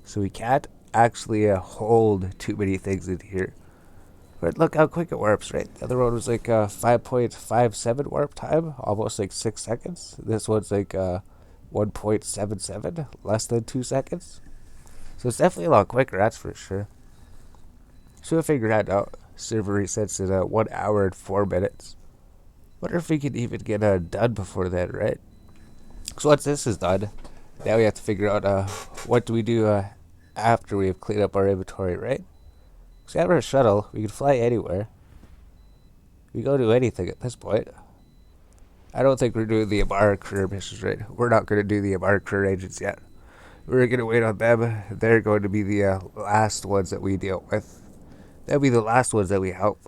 So we can't actually hold too many things in here. But look how quick it warps, right? The other one was like 5.57 warp time, almost like 6 seconds. This one's like 1.77, less than 2 seconds. So it's definitely a lot quicker, that's for sure. So we'll figure that out. Server resets in 1 hour and 4 minutes. Wonder if we can even get done before then, right? So once this is done, now we have to figure out what do we do after we have cleaned up our inventory, right? So we have our shuttle, we can fly anywhere. We go do anything at this point. I don't think we're doing the Amara career missions, right? We're not going to do the Amara career agents yet. We're going to wait on them. They're going to be the last ones that we deal with. They'll be the last ones that we help.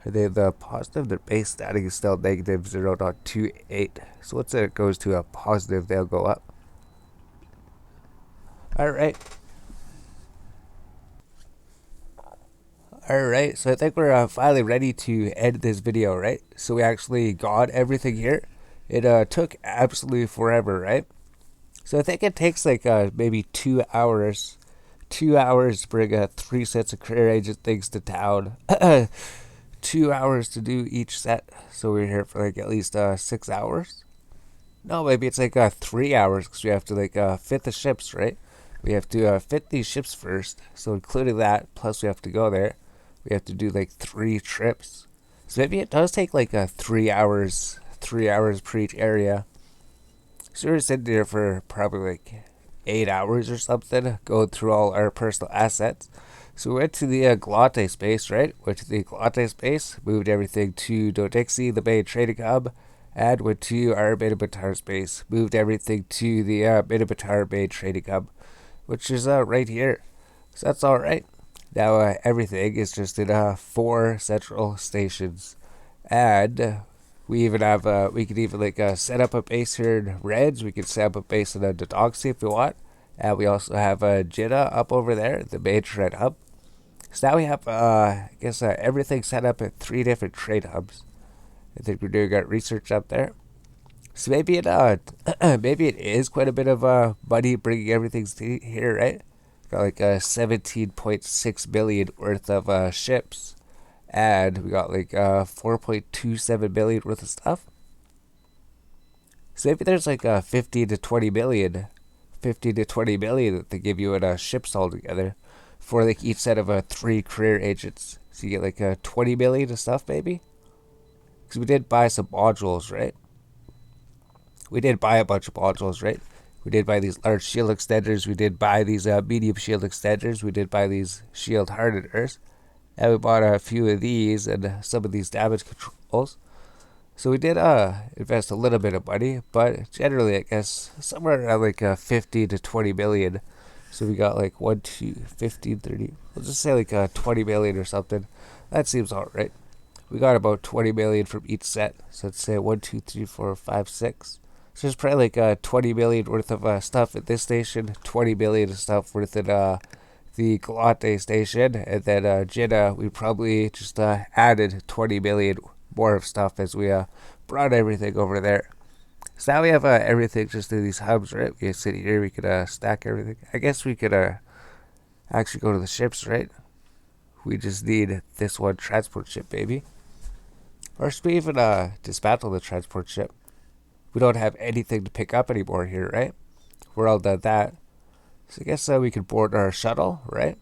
Are they the positive? Their base static is still negative 0.28. So once it goes to a positive, they'll go up. Alright. Alright, so I think we're finally ready to end this video, right? So we actually got everything here. It took absolutely forever, right? So I think it takes like maybe 2 hours. 2 hours to bring 3 sets of career agent things to town. 2 hours to do each set. So we're here for like at least 6 hours. No, maybe it's like 3 hours because we have to like fit the ships, right? We have to fit these ships first. So including that, plus we have to go there. We have to do like 3 trips. So maybe it does take like 3 hours. 3 hours per each area. So we're sitting there for probably like 8 hours or something, going through all our personal assets. So we went to the Gallente space, right? Went to the Gallente space, moved everything to Dodixie, the main trading hub, and went to our Minmatar space, moved everything to the Minmatar main trading hub, which is right here. So that's alright. Now everything is just in 4 central stations. And We even have we could even like set up a base here in Reds. We could set up a base in the Dogsy if we want. And we also have Jeddah up over there, the main trade hub. So now we have I guess everything set up at 3 different trade hubs. I think we're doing our research up there. So maybe it maybe it is quite a bit of money bringing everything here, right? Got like 17.6 billion worth of ships, and we got like 4.27 billion worth of stuff. So maybe there's like 50 to 20 billion, 50 to 20 billion that they give you in ships altogether for like each set of 3 career agents. So you get like 20 billion of stuff maybe. Because we did buy some modules, right? We did buy a bunch of modules, right? We did buy these large shield extenders. We did buy these medium shield extenders. We did buy these shield hardeners. And we bought a few of these and some of these damage controls. So we did invest a little bit of money, but generally, I guess, somewhere around like 50 to 20 billion. So we got like 1, 2, 15, 30. We'll just say like 20 billion or something. That seems alright. We got about 20 million from each set. So let's say 1, 2, 3, 4, 5, 6. So there's probably like 20 million worth of stuff at this station, 20 million of stuff worth at the Gallente station, and then Jeddah, we probably just added 20 million more of stuff as we brought everything over there. So now we have everything just in these hubs, right? We can sit here, we could stack everything. I guess we could actually go to the ships, right? We just need this one transport ship, baby. Or should we even dismantle the transport ship? We don't have anything to pick up anymore here, right? We're all done that. So I guess we could board our shuttle, right?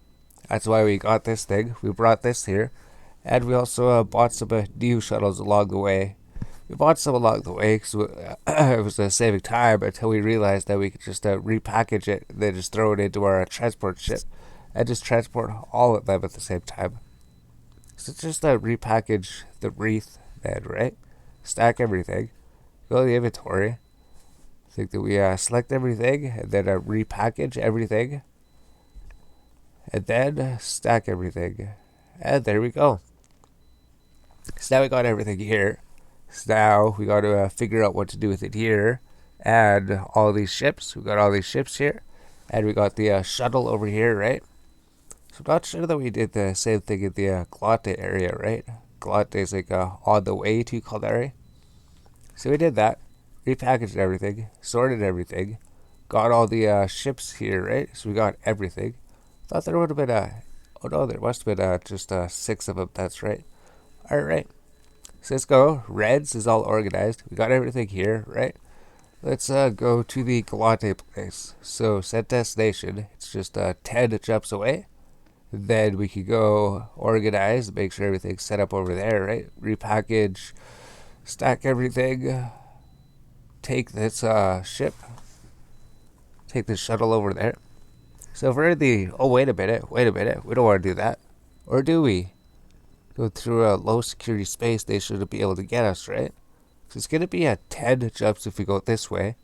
That's why we got this thing. We brought this here. And we also bought some new shuttles along the way. We bought some along the way because it was saving time until we realized that we could just repackage it and then just throw it into our transport ship and just transport all of them at the same time. So just repackage the wreath then, right? Stack everything. Go to the inventory. I think that we select everything and then repackage everything. And then stack everything. And there we go. So now we got everything here. So now we got to figure out what to do with it here. And all these ships. We got all these ships here. And we got the shuttle over here, right? So I'm not sure that we did the same thing in the Gallente area, right? Gallente is like on the way to Caldari. So we did that. Repackaged everything. Sorted everything. Got all the ships here, right? So we got everything. Thought there would have been oh no, there must have been just 6 of them. That's right. Alright. So let's go. Reds is all organized. We got everything here, right? Let's go to the Gallente place. So set destination. It's just 10 jumps away. Then we could go organize, make sure everything's set up over there, right? Repackage, stack everything. Take this ship. Take this shuttle over there. So if we're in the... Oh, wait a minute. We don't want to do that. Or do we? Go through a low security space, they shouldn't be able to get us, right? So it's going to be 10 jumps if we go this way.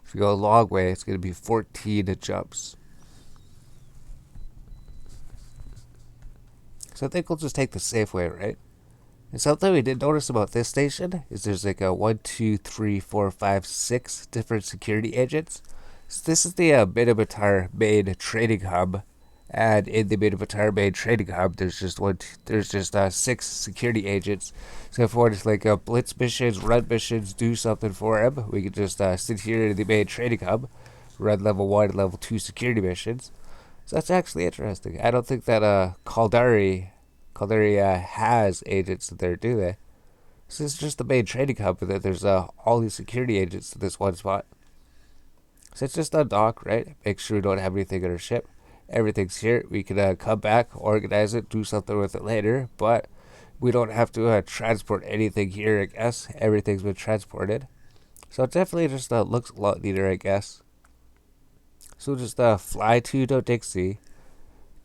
If we go a long way, it's going to be 14 jumps. So I think we'll just take the safe way, right? And something we did notice about this station is there's like 1, 2, 3, 4, 5, 6 different security agents. So this is the Minmatar main trading hub. And in the Minmatar main trading hub, there's just 6 security agents. So if we want to like blitz missions, run missions, do something for them, we can just sit here in the main trading hub, run level 1 and level 2 security missions. So that's actually interesting. I don't think that Caldari has agents there, do they? So it's just the main trading hub, but there's all these security agents at this one spot. So it's just a dock, right? Make sure we don't have anything in our ship. Everything's here. We can come back, organize it, do something with it later, but we don't have to transport anything here, I guess. Everything's been transported. So it definitely just looks a lot neater, I guess. So we'll just fly to Dixie,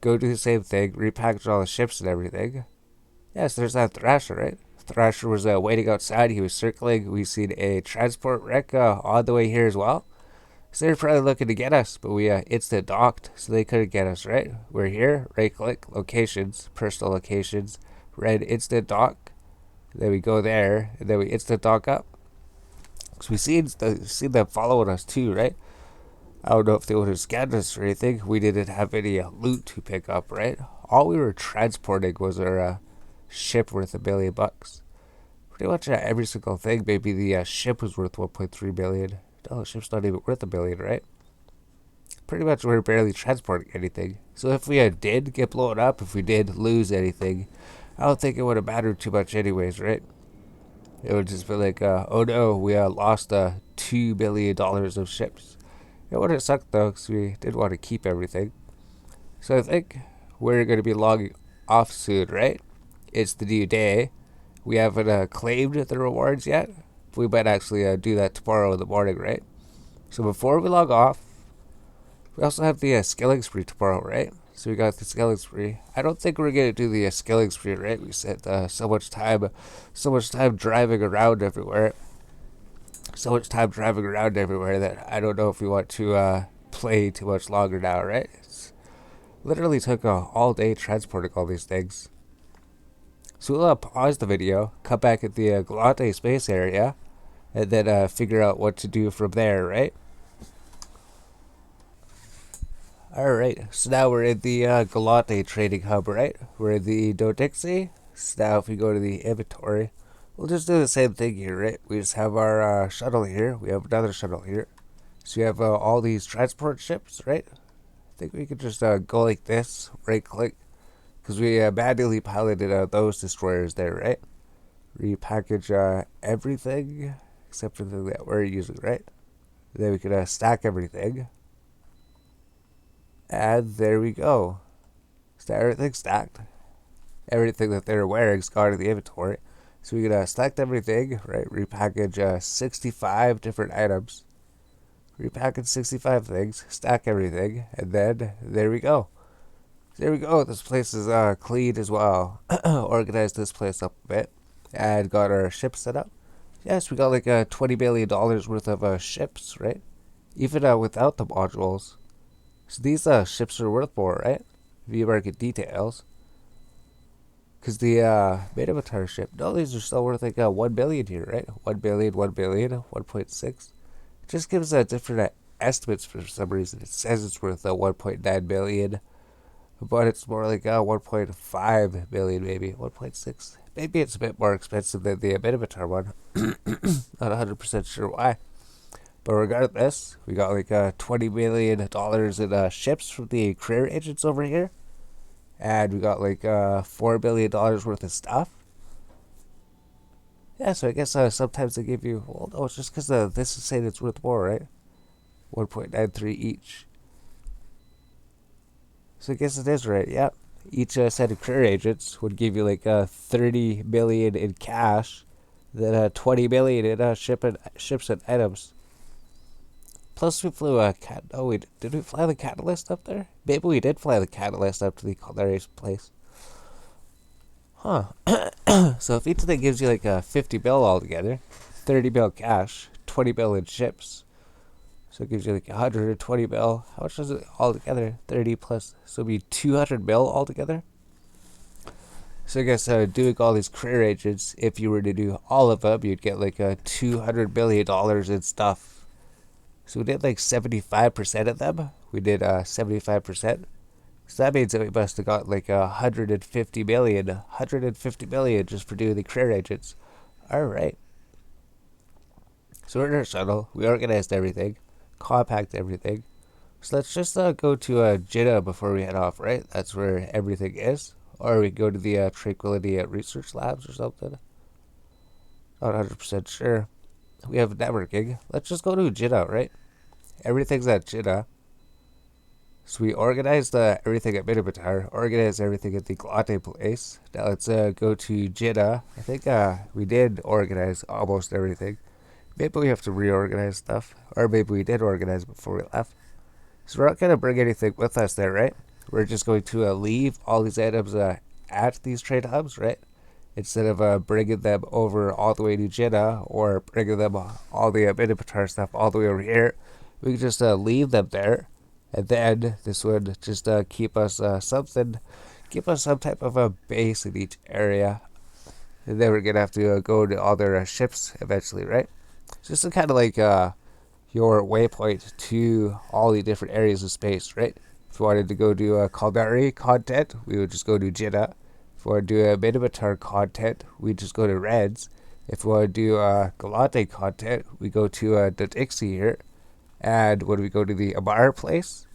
go do the same thing, repackage all the ships and everything. Yes, there's that Thrasher, right? Thrasher was waiting outside. He was circling. We've seen a transport wreck on the way here as well. So they're probably looking to get us, but we instant docked, so they couldn't get us, right? We're here, right click, locations, personal locations, red instant dock. Then we go there, and then we instant dock up. So we seen them following us too, right? I don't know if they would have scanned us or anything. We didn't have any loot to pick up, right? All we were transporting was our ship worth $1 billion. Pretty much every single thing. Maybe the ship was worth 1.3 billion. No, the ship's not even worth $1 billion, right? Pretty much we're barely transporting anything. So if we did get blown up, if we did lose anything, I don't think it would have mattered too much anyways, right? It would just be like, oh no, we lost $2 billion of ships. It would have sucked though, because we did want to keep everything. So I think we're going to be logging off soon, right? It's the new day. We haven't claimed the rewards yet. We might actually do that tomorrow in the morning, right? So before we log off, we also have the skilling spree tomorrow, right? So we got the skilling spree. I don't think we're gonna do the skilling spree, right? We spent so much time driving around everywhere, that I don't know if we want to play too much longer now, right? It's literally took all day transporting all these things. So we'll pause the video, come back at the Gallente space area, and then figure out what to do from there, right? Alright, so now we're in the Gallente trading hub, right? We're in the Dodixie. So now if we go to the inventory, we'll just do the same thing here, right? We just have our shuttle here. We have another shuttle here. So we have all these transport ships, right? I think we could just go like this, right click, because we manually piloted those destroyers there, right? Repackage everything except for the thing that we're using, right? Then we could stack everything. And there we go. So everything's stacked. Everything that they're wearing is gone in the inventory. So we can select everything, right? Repackage 65 different items. Repackage 65 things, stack everything, and then there we go. There we go. This place is clean as well. Organized this place up a bit. And got our ship set up. Yes, we got like $20 billion worth of ships, right? Even without the modules. So these ships are worth more, right? View market details. Because the Minmatar ship, no, these are still worth like 1 billion here, right? 1 billion, 1 billion, 1.6. It just gives different estimates for some reason. It says it's worth 1.9 billion, but it's more like 1.5 billion, maybe 1.6. Maybe it's a bit more expensive than the Minmatar one. Not 100% sure why. But regardless, we got like $20 million in ships from the career agents over here. And we got like $4 billion worth of stuff. Yeah, so I guess sometimes they give you, well, no, it's just because this is saying it's worth more, right? 1.93 each. So I guess it is right, yep. Each set of career agents would give you like 30 million in cash, then 20 million in ships and items. Plus, we flew a cat. Oh, did we fly the catalyst up there? Maybe we did fly the catalyst up to the culinary place. Huh. So if each thing gives you like 50 bill altogether, 30 bill cash, 20 bill in ships. So it gives you like 120 bill. How much is it altogether? 30 plus. So it'd be 200 bill altogether. So I guess doing all these career agents, if you were to do all of them, you'd get like $200 billion in stuff. So we did like 75% of them. We did 75%. So that means that we must have got like 150 million just for doing the career agents. Alright. So we're in our shuttle. We organized everything. Compact everything. So let's just go to Jeddah before we head off, right? That's where everything is. Or we go to the Tranquility Research Labs or something. Not 100% sure. We have networking. Let's just go to Jeddah, right? Everything's at Jeddah. So we organized everything at Minmatar, organized everything at the Gallente place. Now let's go to Jeddah. I think we did organize almost everything. Maybe we have to reorganize stuff. Or maybe we did organize before we left. So we're not going to bring anything with us there, right? We're just going to leave all these items at these trade hubs, right? Instead of bringing them over all the way to Jeddah or bringing them all the Minmatar stuff all the way over here. We can just leave them there. And then this would just keep us some type of a base in each area. and then we're gonna have to go to all their ships eventually, right? Just to kind of like your waypoint to all the different areas of space, right? If you wanted to go do a Caldari content, we would just go to Jeddah. If you want to do a Minmatar content, we just go to Reds. If we want to do a Gallente content, we go to the Dixie here. And when we go to the Amar place,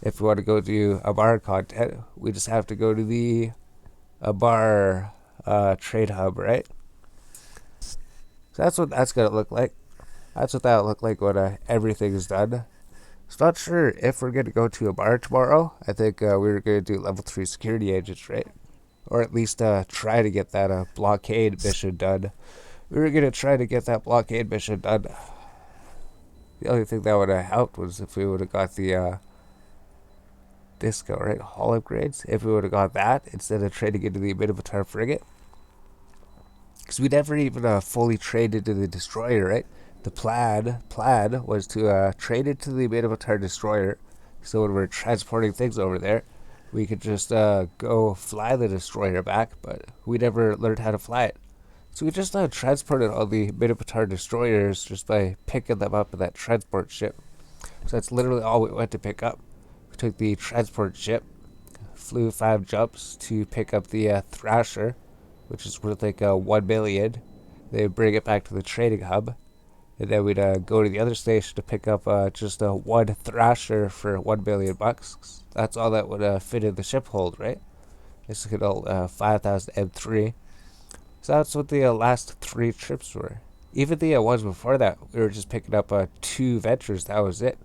if we want to go do Amar content, we just have to go to the Amar trade hub, right? So that's what that's going to look like. That's what that'll look like when everything is done. So not sure if we're going to go to a bar tomorrow. I think we were going to do level 3 security agents, right? Or at least try to get that blockade mission done. We were going to try to get that blockade mission done. The only thing that would have helped was if we would have got the disco, right? Hull upgrades. If we would have got that instead of trading into the Minmatar frigate. Because we never even fully traded into the destroyer, right? The plan was to trade into the Minmatar destroyer, so when we're transporting things over there, we could just go fly the destroyer back, but we never learned how to fly it. So we just transported all the Minmatar destroyers just by picking them up in that transport ship. So that's literally all we went to pick up. We took the transport ship, flew 5 jumps to pick up the Thrasher, which is worth like 1 million. They bring it back to the trading hub. And then we'd go to the other station to pick up just one Thrasher for 1 million bucks. That's all that would fit in the ship hold, right? It's could hold 5,000 M3. So that's what the last 3 trips were. Even the ones before that, we were just picking up 2 ventures. That was it.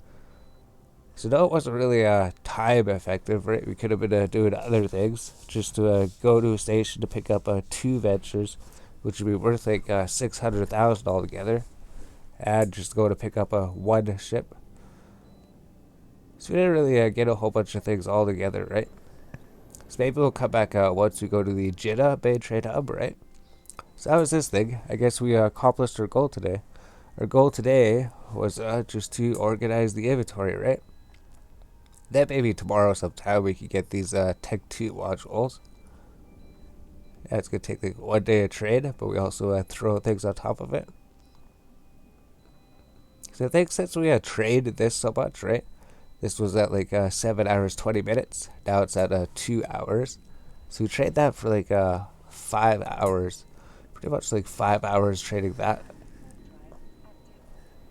So no, it wasn't really time effective, right? We could have been doing other things just to go to a station to pick up 2 ventures, which would be worth like 600,000 altogether. And just go to pick up one ship. So we didn't really get a whole bunch of things all together, right? So maybe we'll come back once we go to the Jeddah Bay Trade Hub, right? So that was this thing. I guess we accomplished our goal today. Our goal today was just to organize the inventory, right? Then maybe tomorrow sometime we could get these Tech 2 modules. Yeah, it's going to take like 1 day of trade, but we also throw things on top of it. So I think since we traded this so much, right? This was at like 7 hours 20 minutes. Now it's at 2 hours. So we trade that for like 5 hours. Pretty much like 5 hours trading that.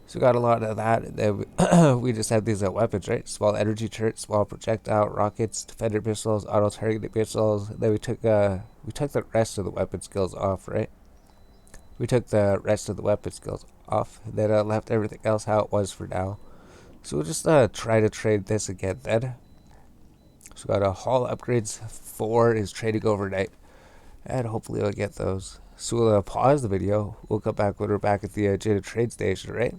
So we got a lot of that. And then we just have these weapons, right? Small energy turret, small projectile, rockets, defender missiles, auto targeting missiles. And then we took the rest of the weapon skills off, right? We took the rest of the weapon skills off, and then left everything else how it was for now. So we'll just try to trade this again then. So we got a hull upgrades 4 is trading overnight, and hopefully we'll get those. So we'll pause the video. We'll come back when we're back at the Jeddah trade station, right?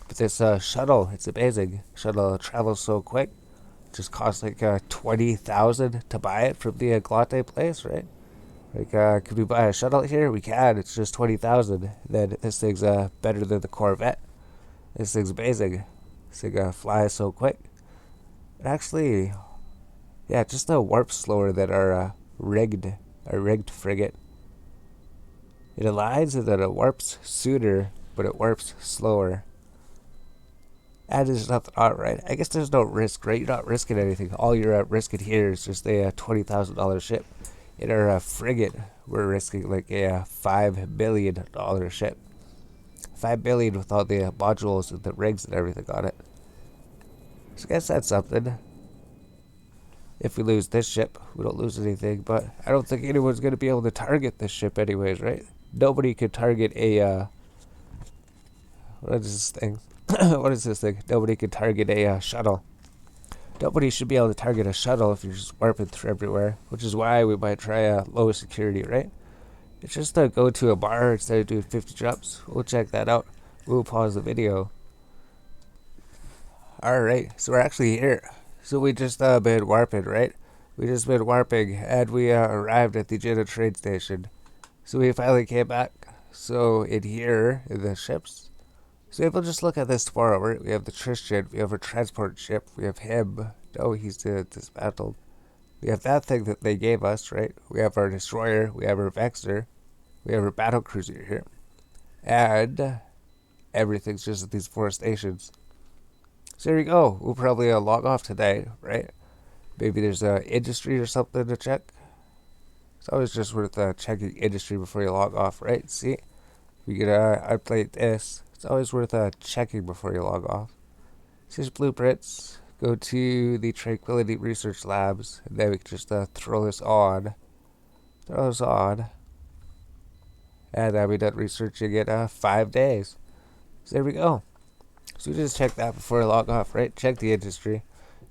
But this shuttle, it's amazing. Shuttle travels so quick. It just costs like 20,000 to buy it from the Gallente place, right? Like, could we buy a shuttle here? We can. It's just 20,000. Then this thing's better than the Corvette. This thing's amazing. This thing flies so quick. It actually, yeah, just warps slower than our rigged frigate. It aligns and then it warps sooner, but it warps slower. And there's nothing on, right? I guess there's no risk, right? You're not risking anything. All you're risking here is just a $20,000 ship. In our frigate, we're risking like a $5 billion ship. $5 billion with all the modules and the rigs and everything on it. So I guess that's something. If we lose this ship, we don't lose anything. But I don't think anyone's going to be able to target this ship anyways, right? Nobody could target a... what is this thing? What is this thing? Nobody could target a shuttle. Nobody should be able to target a shuttle if you're just warping through everywhere, which is why we might try low security, right? It's just go to a bar instead of doing 50 jumps. We'll check that out. We'll pause the video. Alright, so we're actually here. So we just been warping, right? We just been warping, and we arrived at the Jeddah trade station. So we finally came back. So in here, in the ships, so we'll just look at this tomorrow, right? We have the Tristan, we have our transport ship, we have him. No, he's dismantled. We have that thing that they gave us, right? We have our destroyer, we have our Vexor. We have our battle cruiser here. And everything's just at these 4 stations. So there you go. We'll probably log off today, right? Maybe there's a industry or something to check. It's always just worth checking industry before you log off, right? See? We could update this. It's always worth checking before you log off. So here's blueprints. Go to the Tranquility Research Labs, and then we can just throw this on. Throw this on. And I'll be done researching in 5 days. So there we go. So we just check that before I log off, right? Check the industry.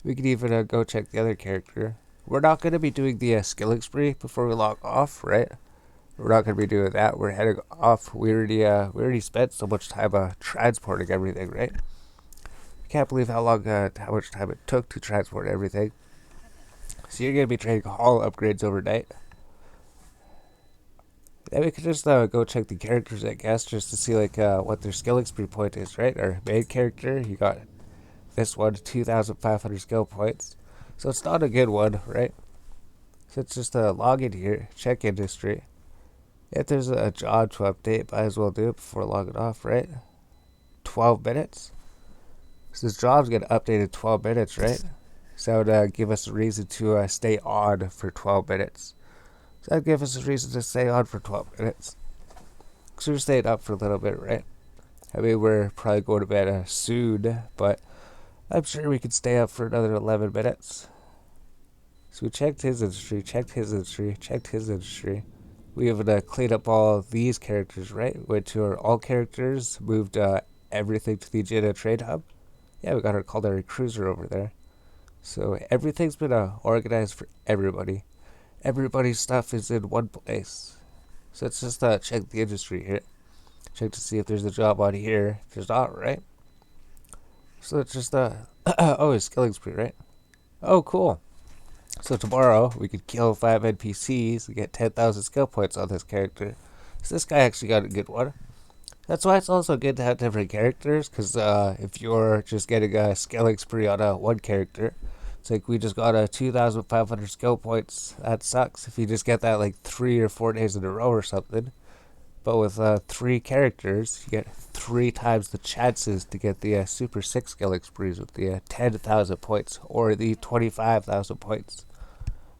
We can even go check the other character. We're not going to be doing the skilling spree before we log off, right? We're not going to be doing that. We're heading off. We already spent so much time transporting everything, right? I can't believe how much time it took to transport everything. So you're going to be trading hall upgrades overnight. Then we could just go check the characters, I guess, just to see what their skill spree point is, right? Our main character, you got this one, 2,500 skill points. So it's not a good one, right? So it's just log in here, check industry. If there's a job to update, might as well do it before logging off, right? 12 minutes. So this job's going to update in 12 minutes, right? So that would give us a reason to stay on for 12 minutes. So that'd give us a reason to stay on for 12 minutes. So we're staying up for a little bit, right? I mean, we're probably going to bed soon, but I'm sure we could stay up for another 11 minutes. So we checked his industry, checked his industry, checked his industry. We have cleaned up all these characters, right? Went to our all characters, moved everything to the Jeddah trade hub. Yeah, we got our culinary cruiser over there. So everything's been organized for everybody. Everybody's stuff is in one place. So let's just check the industry here. Check to see if there's a job on here. There's not, right? So let's just oh, it's skilling spree, right? Oh, cool. So tomorrow we could kill 5 NPCs and get 10,000 skill points on this character. So this guy actually got a good one. That's why it's also good to have different characters, because if you're just getting a skilling spree on one character, it's like we just got 2,500 skill points. That sucks if you just get that like 3 or 4 days in a row or something. But with 3 characters, you get 3 times the chances to get the Super 6 skilling sprees with the 10,000 points or the 25,000 points.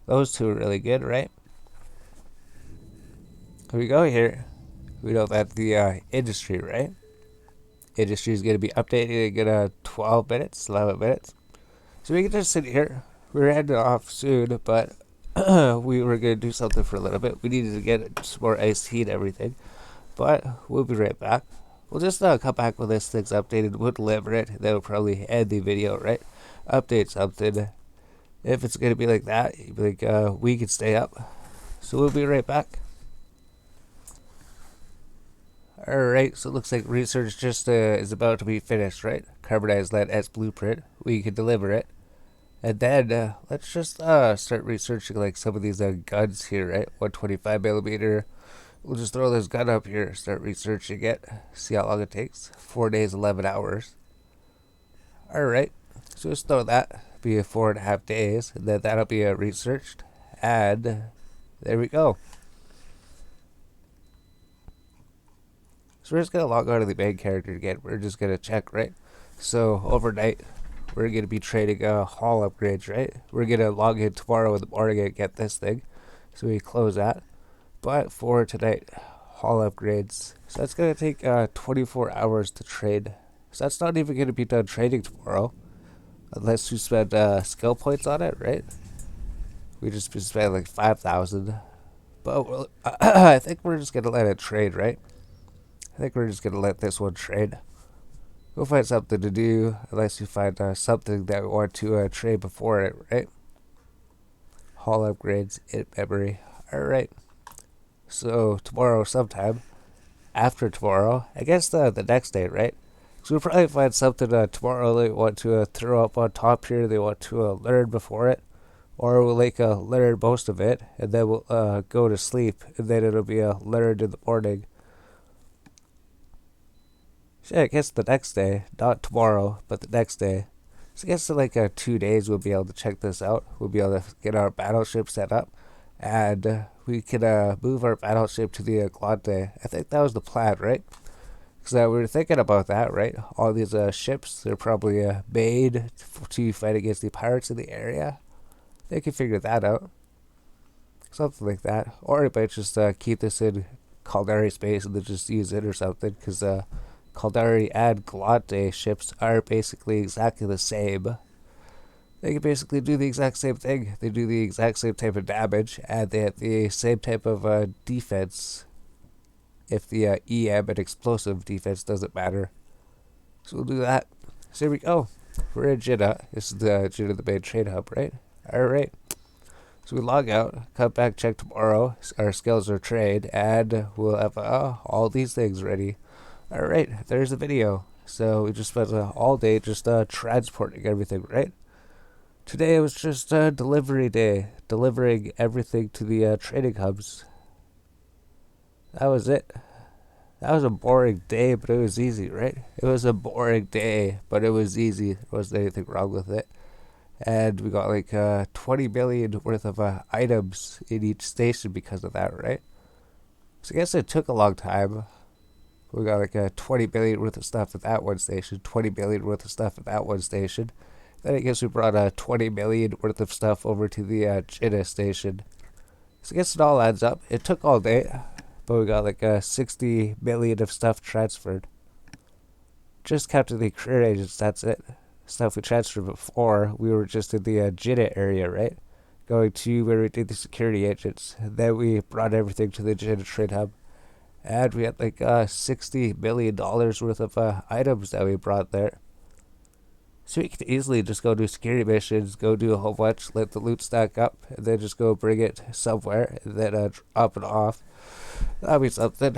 Those two are really good, right? Here we go here. We know that the industry, right? Industry is going to be updated in 12 minutes, 11 minutes. So we can just sit here. We're heading off soon, but we were going to do something for a little bit. We needed to get some more iced tea and everything. But we'll be right back. We'll just come back when this thing's updated. We'll deliver it. Then we'll probably end the video, right? Update something. If it's going to be like that, you'd be like, we can stay up. So we'll be right back. Alright, so it looks like research just is about to be finished, right? Carbonized lead S blueprint. We can deliver it. And then, let's just start researching like some of these guns here, right? 125 millimeter. We'll just throw this gun up here, start researching it, see how long it takes. 4 days, 11 hours. Alright, so just throw that. Be 4.5 days, and then that'll be researched. And there we go. So we're just going to log on to the main character again. We're just going to check, right? So overnight, we're going to be trading hall upgrades, right? We're going to log in tomorrow in the morning and get this thing. So we close that. But for tonight, hall upgrades. So that's going to take 24 hours to trade. So that's not even going to be done trading tomorrow. Unless you spend skill points on it, right? We just spend like 5,000. But I think we're just going to let it trade, right? I think we're just going to let this one trade. We'll find something to do, unless you find something that we want to trade before it, right? Hall upgrades, in memory. Alright. So, tomorrow sometime, after tomorrow, I guess the next day, right? So we'll probably find something tomorrow they want to throw up on top here, they want to learn before it. Or we'll learn most of it, and then we'll go to sleep, and then it'll be learned in the morning. So I guess the next day, not tomorrow, but the next day. So I guess in like 2 days we'll be able to check this out. We'll be able to get our battleship set up, and we could move our battleship to the Gallente. I think that was the plan, right? Because we were thinking about that, right? All these ships, they're probably made to fight against the pirates in the area. They could figure that out. Something like that. Or it might just keep this in Caldari space and then just use it or something. Because Caldari and Gallente ships are basically exactly the same. They can basically do the exact same thing. They do the exact same type of damage, and they have the same type of defense. If the EM and explosive defense doesn't matter. So we'll do that. So here we go. We're in Jeddah. This is the Jeddah, the main trade hub, right? Alright. So we log out, come back, check tomorrow. Our skills are trade, and we'll have all these things ready. Alright, there's the video. So we just spent all day just transporting everything, right? Today was just delivery day, delivering everything to the trading hubs. That was it. That was a boring day, but it was easy, right? It was a boring day, but it was easy. There wasn't anything wrong with it. And we got like 20 million worth of items in each station because of that, right? So I guess it took a long time. We got like 20 billion worth of stuff at that one station, 20 billion worth of stuff at that one station. Then I guess we brought 20 million worth of stuff over to the Jeddah station. So I guess it all adds up. It took all day, but we got like 60 million of stuff transferred. Just counting the career agents, that's it. Stuff we transferred before, we were just in the Jeddah area, right? Going to where we did the security agents. Then we brought everything to the Jeddah trade hub. And we had like $60 million worth of items that we brought there. So we could easily just go do security missions, go do a whole bunch, let the loot stack up, and then just go bring it somewhere, and then drop it off. That'd be something.